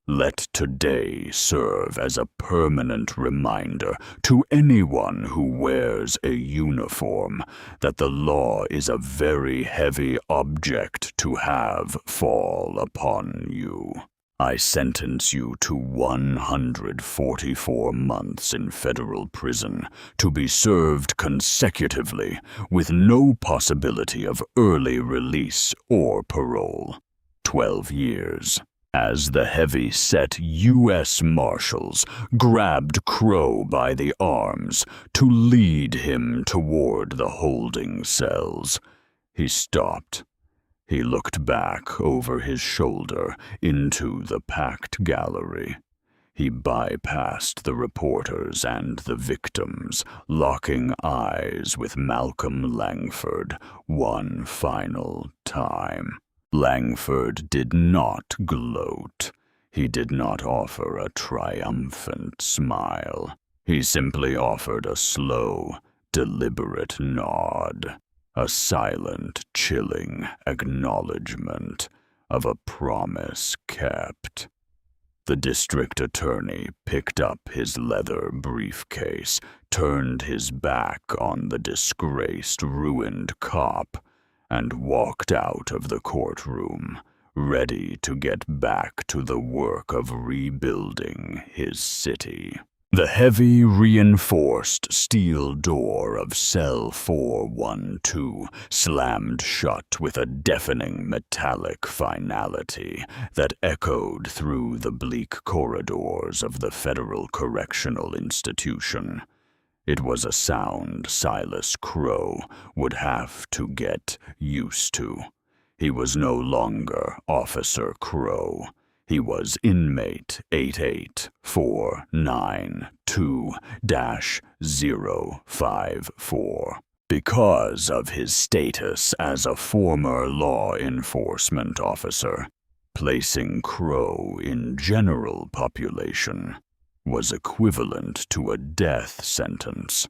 [SPEAKER 1] Let today serve as a permanent reminder to anyone who wears a uniform that the law is a very heavy object to have fall upon you. I sentence you to 144 months in federal prison to be served consecutively with no possibility of early release or parole. 12 years. As the heavy-set U.S. Marshals grabbed Crow by the arms to lead him toward the holding cells, he stopped. He looked back over his shoulder into the packed gallery. He bypassed the reporters and the victims, locking eyes with Malcolm Langford one final time. Langford did not gloat. He did not offer a triumphant smile. He simply offered a slow, deliberate nod, a silent, chilling acknowledgement of a promise kept. The district attorney picked up his leather briefcase, turned his back on the disgraced, ruined cop, and walked out of the courtroom, ready to get back to the work of rebuilding his city. The heavy, reinforced steel door of cell 412 slammed shut with a deafening metallic finality that echoed through the bleak corridors of the Federal Correctional Institution. It was a sound Silas Crow would have to get used to. He was no longer Officer Crow. He was inmate 88492-054. Because of his status as a former law enforcement officer, placing Crow in general population was equivalent to a death sentence.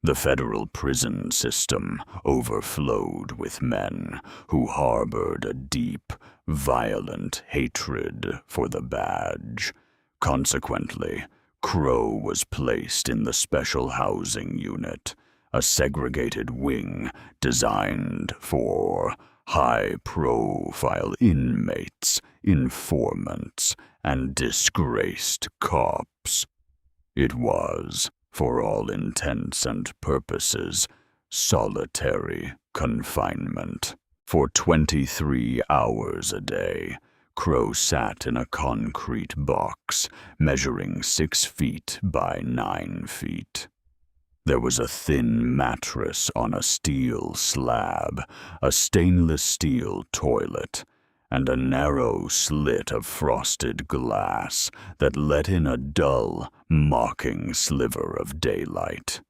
[SPEAKER 1] The federal prison system overflowed with men who harbored a deep, violent hatred for the badge. Consequently, Crow was placed in the Special Housing Unit, a segregated wing designed for high-profile inmates, informants, and disgraced cops. It was, for all intents and purposes, solitary confinement. For 23 hours a day, Crow sat in a concrete box measuring 6 feet by 9 feet. There was a thin mattress on a steel slab, a stainless steel toilet, and a narrow slit of frosted glass that let in a dull, mocking sliver of daylight.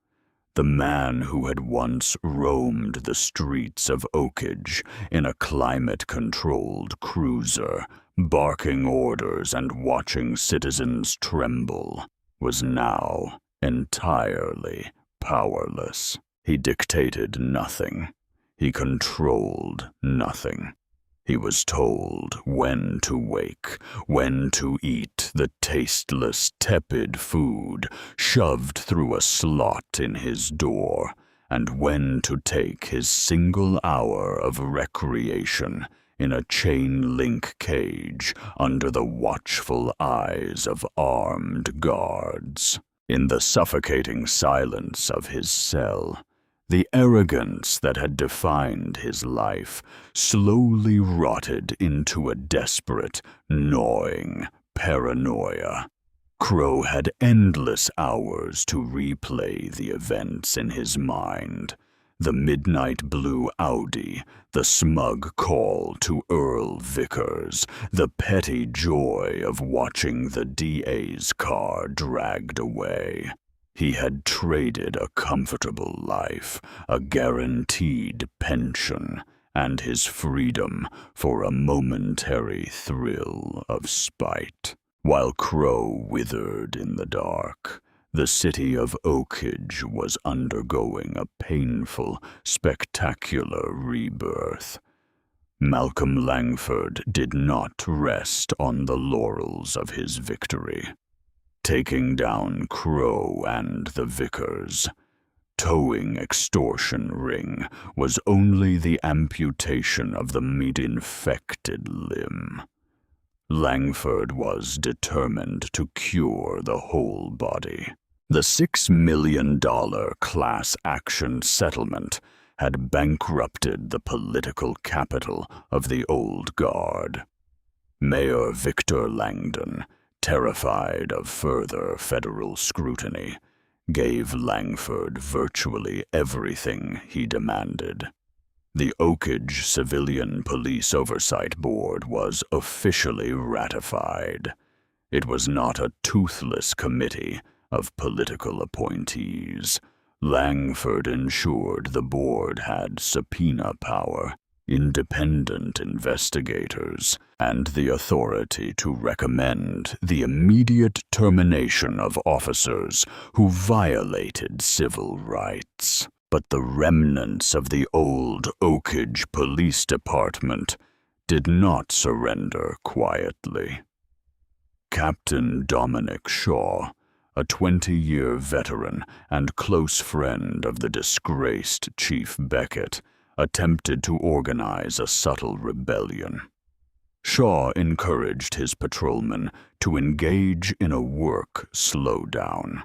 [SPEAKER 1] The man who had once roamed the streets of Oakage in a climate-controlled cruiser, barking orders and watching citizens tremble, was now entirely powerless. He dictated nothing. He controlled nothing. He was told when to wake, when to eat the tasteless, tepid food shoved through a slot in his door, and when to take his single hour of recreation in a chain-link cage under the watchful eyes of armed guards. In the suffocating silence of his cell, the arrogance that had defined his life slowly rotted into a desperate, gnawing paranoia. Crow had endless hours to replay the events in his mind, the midnight blue Audi, the smug call to Earl Vickers, the petty joy of watching the DA's car dragged away. He had traded a comfortable life, a guaranteed pension, and his freedom for a momentary thrill of spite. While Crow withered in the dark, the city of Oakage was undergoing a painful, spectacular rebirth. Malcolm Langford did not rest on the laurels of his victory. Taking down Crow and the Vickers, towing extortion ring was only the amputation of the meat-infected limb. Langford was determined to cure the whole body. The $6 million class action settlement had bankrupted the political capital of the old guard. Mayor Victor Langdon, terrified of further federal scrutiny, gave Langford virtually everything he demanded. The Oakage Civilian Police Oversight Board was officially ratified. It was not a toothless committee of political appointees. Langford ensured the board had subpoena power, independent investigators, and the authority to recommend the immediate termination of officers who violated civil rights. But the remnants of the old Oakage Police Department did not surrender quietly. Captain Dominic Shaw, a 20-year veteran and close friend of the disgraced Chief Beckett, attempted to organize a subtle rebellion. Shaw encouraged his patrolmen to engage in a work slowdown,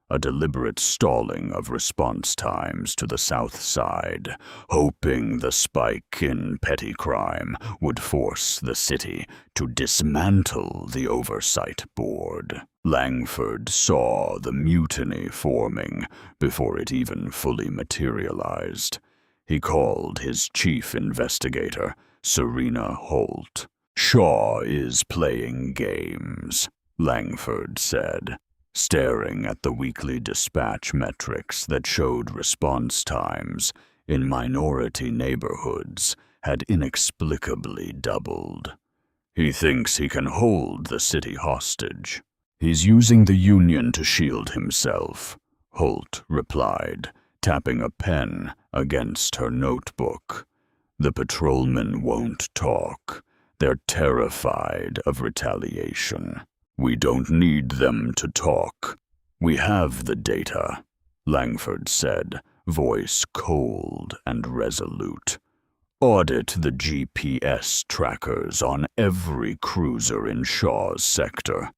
[SPEAKER 1] a deliberate stalling of response times to the South Side, hoping the spike in petty crime would force the city to dismantle the Oversight Board. Langford saw the mutiny forming before it even fully materialized. He called his chief investigator, Serena Holt. "Shaw is playing games," Langford said, staring at the weekly dispatch metrics that showed response times in minority neighborhoods had inexplicably doubled. "He thinks he can hold the city hostage. He's using the union to shield himself," Holt replied, tapping a pen against her notebook. "The patrolmen won't talk. They're terrified of retaliation. We don't need them to talk. We have the data," Langford said, voice cold and resolute. "Audit the GPS trackers on every cruiser in Shaw's sector.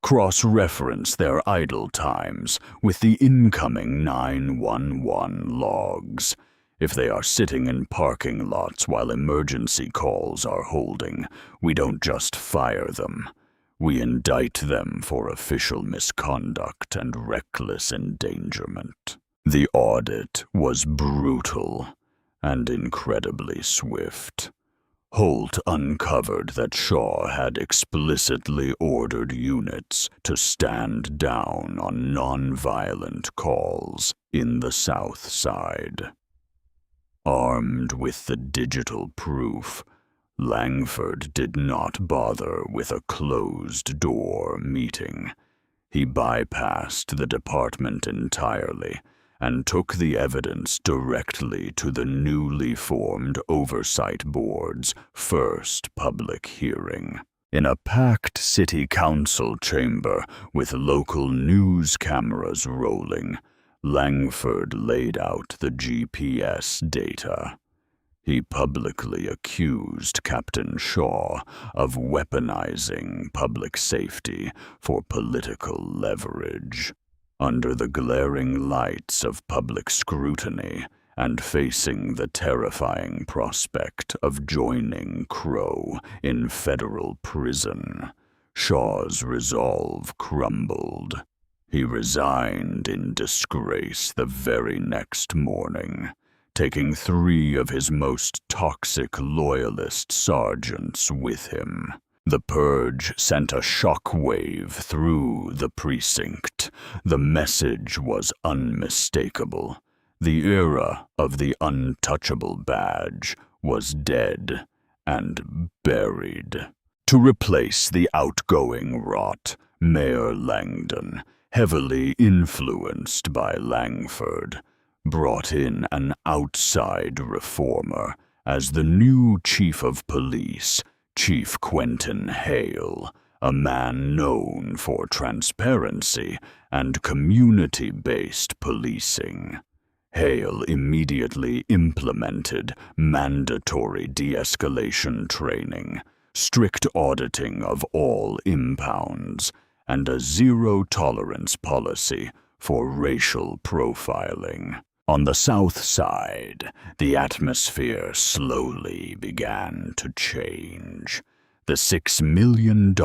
[SPEAKER 1] Cross-reference their idle times with the incoming 911 logs. If they are sitting in parking lots while emergency calls are holding, we don't just fire them. We indict them for official misconduct and reckless endangerment." The audit was brutal and incredibly swift. Holt uncovered that Shaw had explicitly ordered units to stand down on non-violent calls in the South Side. Armed with the digital proof, Langford did not bother with a closed-door meeting. He bypassed the department entirely and took the evidence directly to the newly formed Oversight Board's first public hearing. In a packed city council chamber with local news cameras rolling, Langford laid out the GPS data. He publicly accused Captain Shaw of weaponizing public safety for political leverage. Under the glaring lights of public scrutiny and facing the terrifying prospect of joining Crow in federal prison, Shaw's resolve crumbled. He resigned in disgrace the very next morning, taking 3 of his most toxic loyalist sergeants with him. The purge sent a shock wave through the precinct. The message was unmistakable. The era of the untouchable badge was dead and buried. To replace the outgoing rot, Mayor Langdon, heavily influenced by Langford, brought in an outside reformer as the new chief of police, Chief Quentin Hale, a man known for transparency and community-based policing. Hale immediately implemented mandatory de-escalation training, strict auditing of all impounds, and a zero-tolerance policy for racial profiling. On the South Side, the atmosphere slowly began to change. The $6 million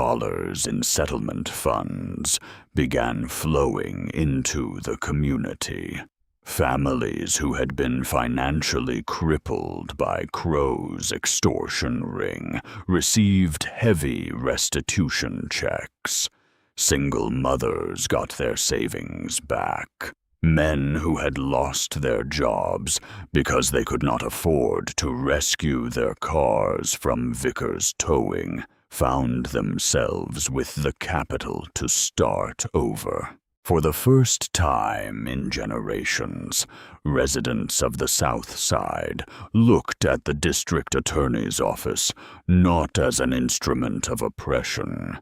[SPEAKER 1] in settlement funds began flowing into the community. Families who had been financially crippled by Crow's extortion ring received heavy restitution checks. Single mothers got their savings back. Men who had lost their jobs because they could not afford to rescue their cars from Vickers Towing found themselves with the capital to start over. For the first time in generations, residents of the South Side looked at the district attorney's office not as an instrument of oppression,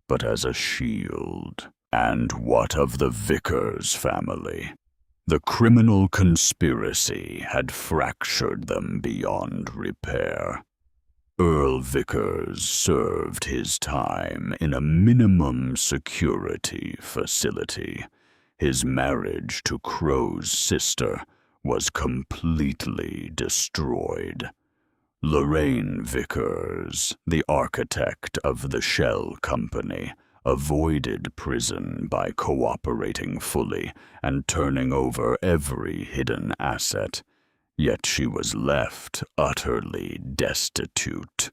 [SPEAKER 1] but as a shield. And what of the Vickers family? The criminal conspiracy had fractured them beyond repair. Earl Vickers served his time in a minimum security facility. His marriage to Crow's sister was completely destroyed. Lorraine Vickers, the architect of the shell company, avoided prison by cooperating fully and turning over every hidden asset. Yet she was left utterly destitute.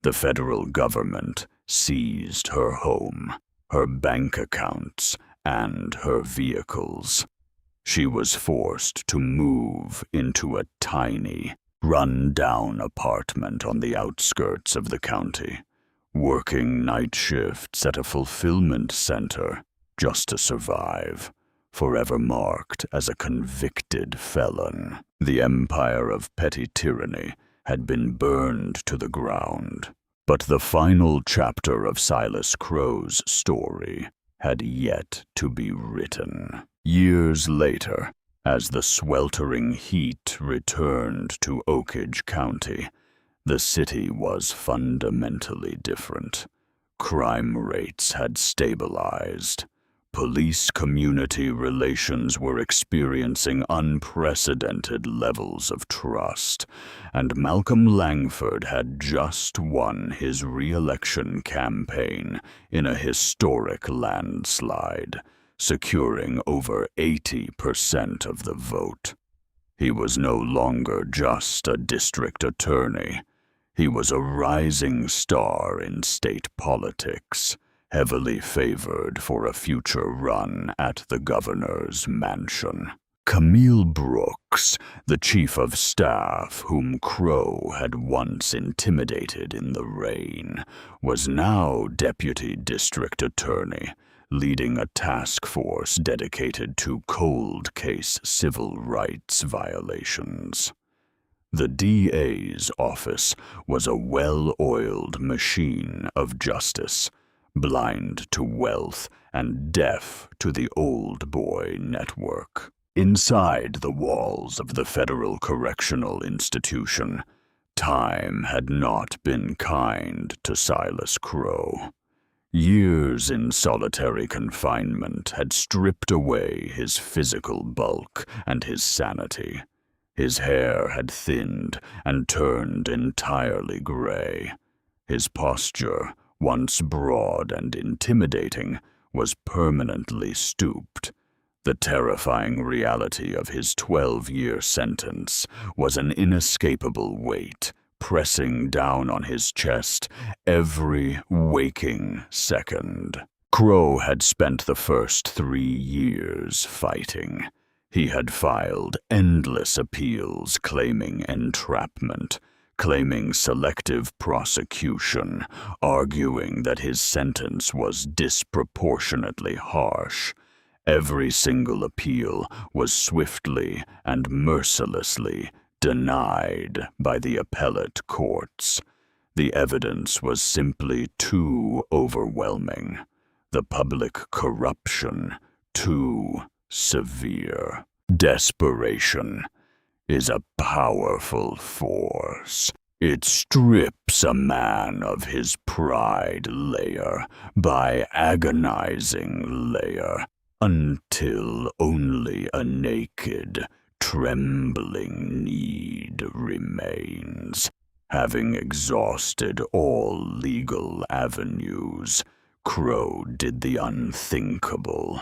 [SPEAKER 1] The federal government seized her home, her bank accounts, and her vehicles. She was forced to move into a tiny, run-down apartment on the outskirts of the county, working night shifts at a fulfillment center just to survive, forever marked as a convicted felon. The empire of petty tyranny had been burned to the ground, but the final chapter of Silas Crow's story had yet to be written. Years later, as the sweltering heat returned to Oakage County, the city was fundamentally different. Crime rates had stabilized. Police-community relations were experiencing unprecedented levels of trust, and Malcolm Langford had just won his re-election campaign in a historic landslide, securing over 80% of the vote. He was no longer just a district attorney. He was a rising star in state politics, heavily favored for a future run at the governor's mansion. Camille Brooks, the chief of staff whom Crow had once intimidated in the rain, was now deputy district attorney, leading a task force dedicated to cold case civil rights violations. The DA's office was a well-oiled machine of justice, blind to wealth and deaf to the old boy network. Inside the walls of the Federal Correctional Institution, time had not been kind to Silas Crow. Years in solitary confinement had stripped away his physical bulk and his sanity. His hair had thinned and turned entirely gray. His posture, once broad and intimidating, was permanently stooped. The terrifying reality of his 12-year sentence was an inescapable weight pressing down on his chest every waking second. Crow had spent the first 3 years fighting. He had filed endless appeals claiming entrapment, claiming selective prosecution, arguing that his sentence was disproportionately harsh. Every single appeal was swiftly and mercilessly denied by the appellate courts. The evidence was simply too overwhelming. The public corruption too severe. Desperation is a powerful force. It strips a man of his pride layer by agonizing layer until only a naked, trembling need remains. Having exhausted all legal avenues, Crow did the unthinkable.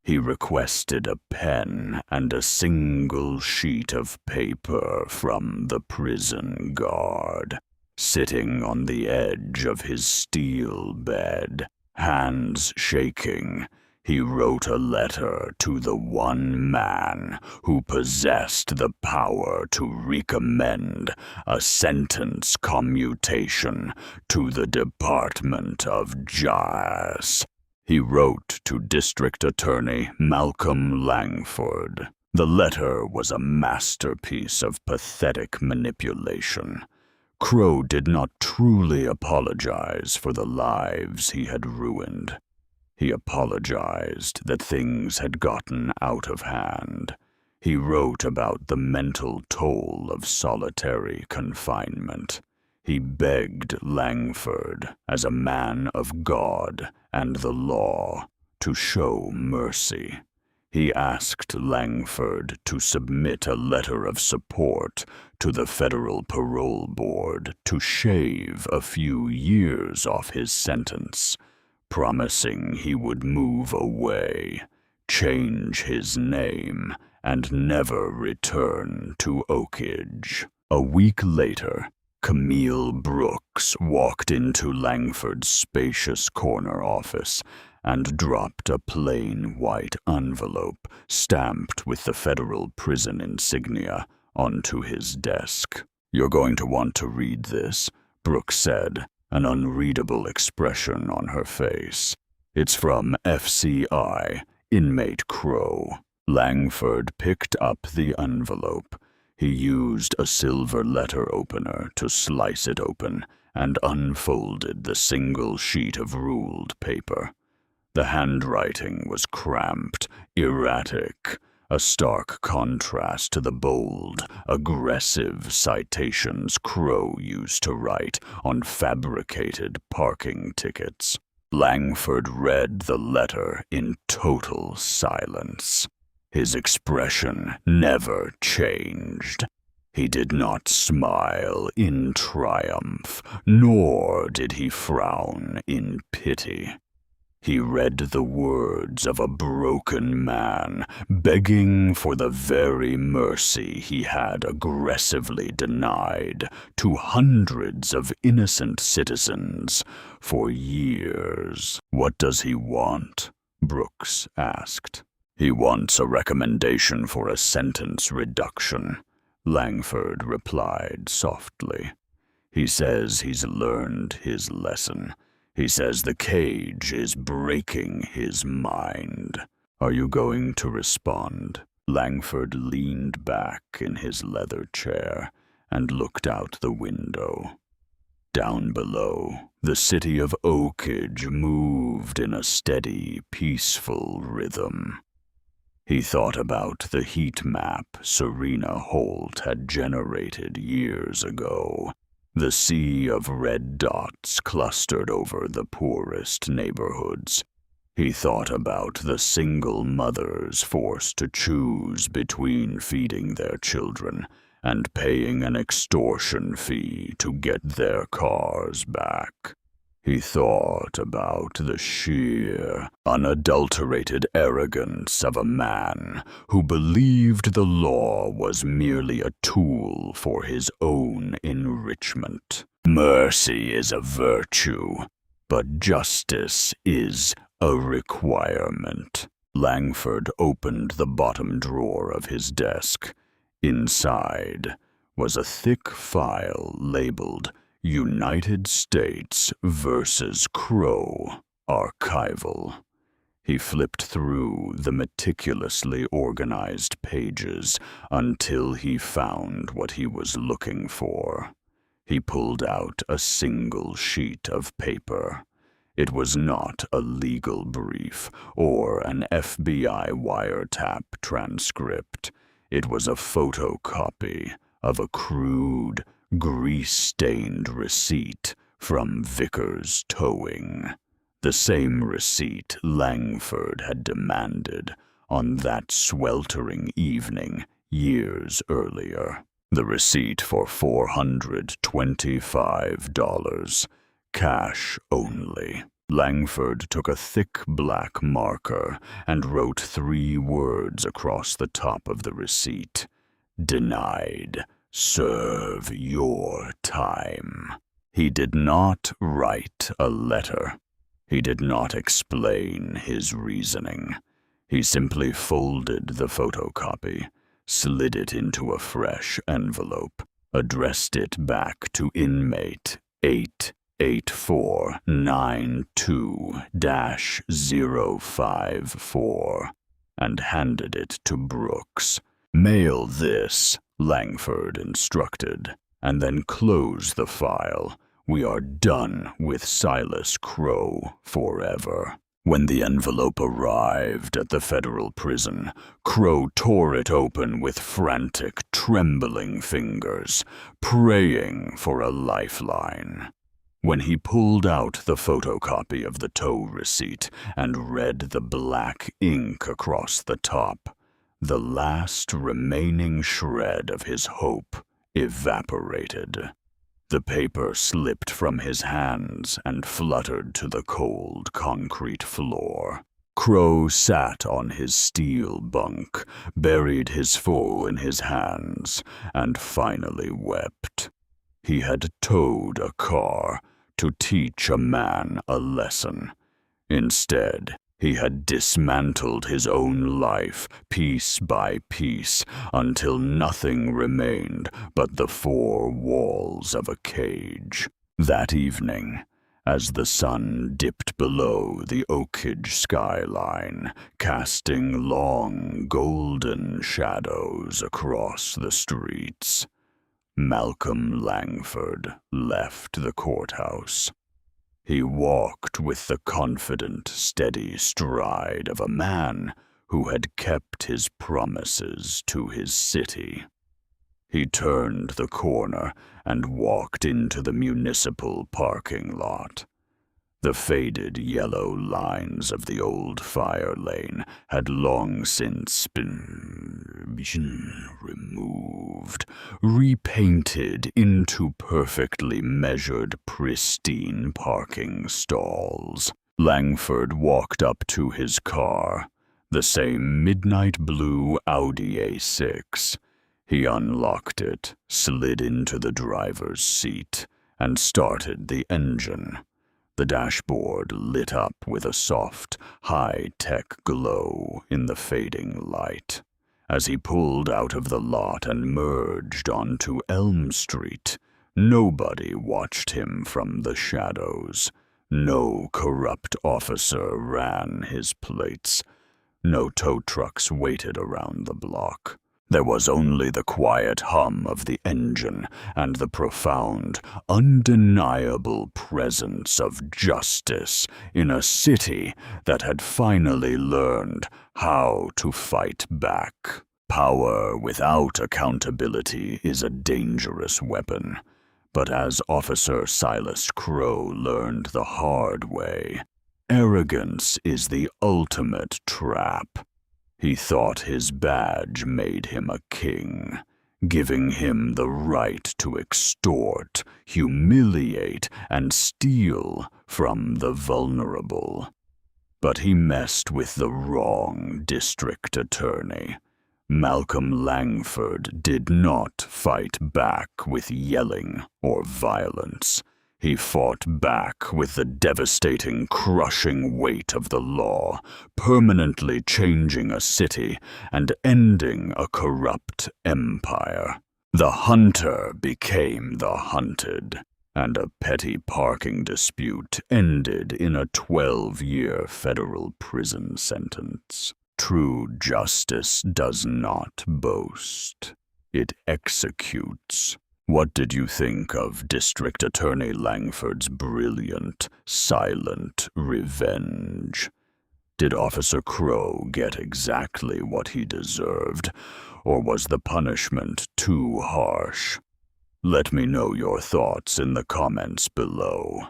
[SPEAKER 1] He requested a pen and a single sheet of paper from the prison guard. Sitting on the edge of his steel bed, hands shaking, he wrote a letter to the one man who possessed the power to recommend a sentence commutation to the Department of Justice. He wrote to District Attorney Malcolm Langford. The letter was a masterpiece of pathetic manipulation. Crow did not truly apologize for the lives he had ruined. He apologized that things had gotten out of hand. He wrote about the mental toll of solitary confinement. He begged Langford, as a man of God and the law, to show mercy. He asked Langford to submit a letter of support to the Federal Parole Board to shave a few years off his sentence, promising he would move away, change his name, and never return to Oakage. A week later, Camille Brooks walked into Langford's spacious corner office and dropped a plain white envelope stamped with the federal prison insignia onto his desk. "You're going to want to read this," Brooks said, an unreadable expression on her face. "It's from FCI, inmate Crow." Langford picked up the envelope. He used a silver letter opener to slice it open and unfolded the single sheet of ruled paper. The handwriting was cramped, erratic, a stark contrast to the bold, aggressive citations Crow used to write on fabricated parking tickets. Langford read the letter in total silence. His expression never changed. He did not smile in triumph, nor did he frown in pity. He read the words of a broken man begging for the very mercy he had aggressively denied to hundreds of innocent citizens for years. "What does he want?" Brooks asked. "He wants a recommendation for a sentence reduction," Langford replied softly. "He says he's learned his lesson. He says the cage is breaking his mind." "Are you going to respond?" Langford leaned back in his leather chair and looked out the window. Down below, the city of Oakage moved in a steady, peaceful rhythm. He thought about the heat map Serena Holt had generated years ago. The sea of red dots clustered over the poorest neighborhoods. He thought about the single mothers forced to choose between feeding their children and paying an extortion fee to get their cars back. He thought about the sheer, unadulterated arrogance of a man who believed the law was merely a tool for his own enrichment. Mercy is a virtue, but justice is a requirement. Langford opened the bottom drawer of his desk. Inside was a thick file labeled United States versus Crow, archival. He flipped through the meticulously organized pages until he found what he was looking for. He pulled out a single sheet of paper. It was not a legal brief or an FBI wiretap transcript. It was a photocopy of a crude, grease-stained receipt from Vickers Towing. The same receipt Langford had demanded on that sweltering evening years earlier. The receipt for $425, cash only. Langford took a thick black marker and wrote 3 words across the top of the receipt. Denied. Serve your time. He did not write a letter. He did not explain his reasoning. He simply folded the photocopy, slid it into a fresh envelope, addressed it back to inmate 88492-054, and handed it to Brooks. Mail this, Langford instructed, and then close the file. We are done with Silas Crow forever. When the envelope arrived at the federal prison, Crow tore it open with frantic, trembling fingers, praying for a lifeline. When he pulled out the photocopy of the tow receipt and read the black ink across the top, the last remaining shred of his hope evaporated. The paper slipped from his hands and fluttered to the cold concrete floor. Crow sat on his steel bunk, buried his foe in his hands, and finally wept. He had towed a car to teach a man a lesson. Instead, he had dismantled his own life piece by piece until nothing remained but the 4 walls of a cage. That evening, as the sun dipped below the Oakage skyline, casting long golden shadows across the streets, Malcolm Langford left the courthouse. He walked with the confident, steady stride of a man who had kept his promises to his city. He turned the corner and walked into the municipal parking lot. The faded yellow lines of the old fire lane had long since been removed, repainted into perfectly measured, pristine parking stalls. Langford walked up to his car, the same midnight blue Audi A6. He unlocked it, slid into the driver's seat, and started the engine. The dashboard lit up with a soft, high-tech glow in the fading light. As he pulled out of the lot and merged onto Elm Street, nobody watched him from the shadows. No corrupt officer ran his plates. No tow trucks waited around the block. There was only the quiet hum of the engine and the profound, undeniable presence of justice in a city that had finally learned how to fight back. Power without accountability is a dangerous weapon, but as Officer Silas Crow learned the hard way, arrogance is the ultimate trap. He thought his badge made him a king, giving him the right to extort, humiliate, and steal from the vulnerable. But he messed with the wrong district attorney. Malcolm Langford did not fight back with yelling or violence. He fought back with the devastating, crushing weight of the law, permanently changing a city and ending a corrupt empire. The hunter became the hunted, and a petty parking dispute ended in a 12-year federal prison sentence. True justice does not boast. It executes. What did you think of District Attorney Langford's brilliant, silent revenge? Did Officer Crow get exactly what he deserved, or was the punishment too harsh? Let me know your thoughts in the comments below.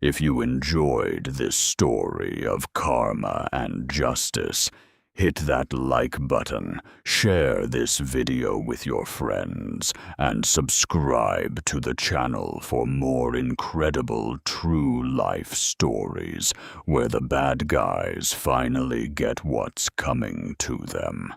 [SPEAKER 1] If you enjoyed this story of karma and justice, hit that like button, share this video with your friends, and subscribe to the channel for more incredible true-life stories where the bad guys finally get what's coming to them.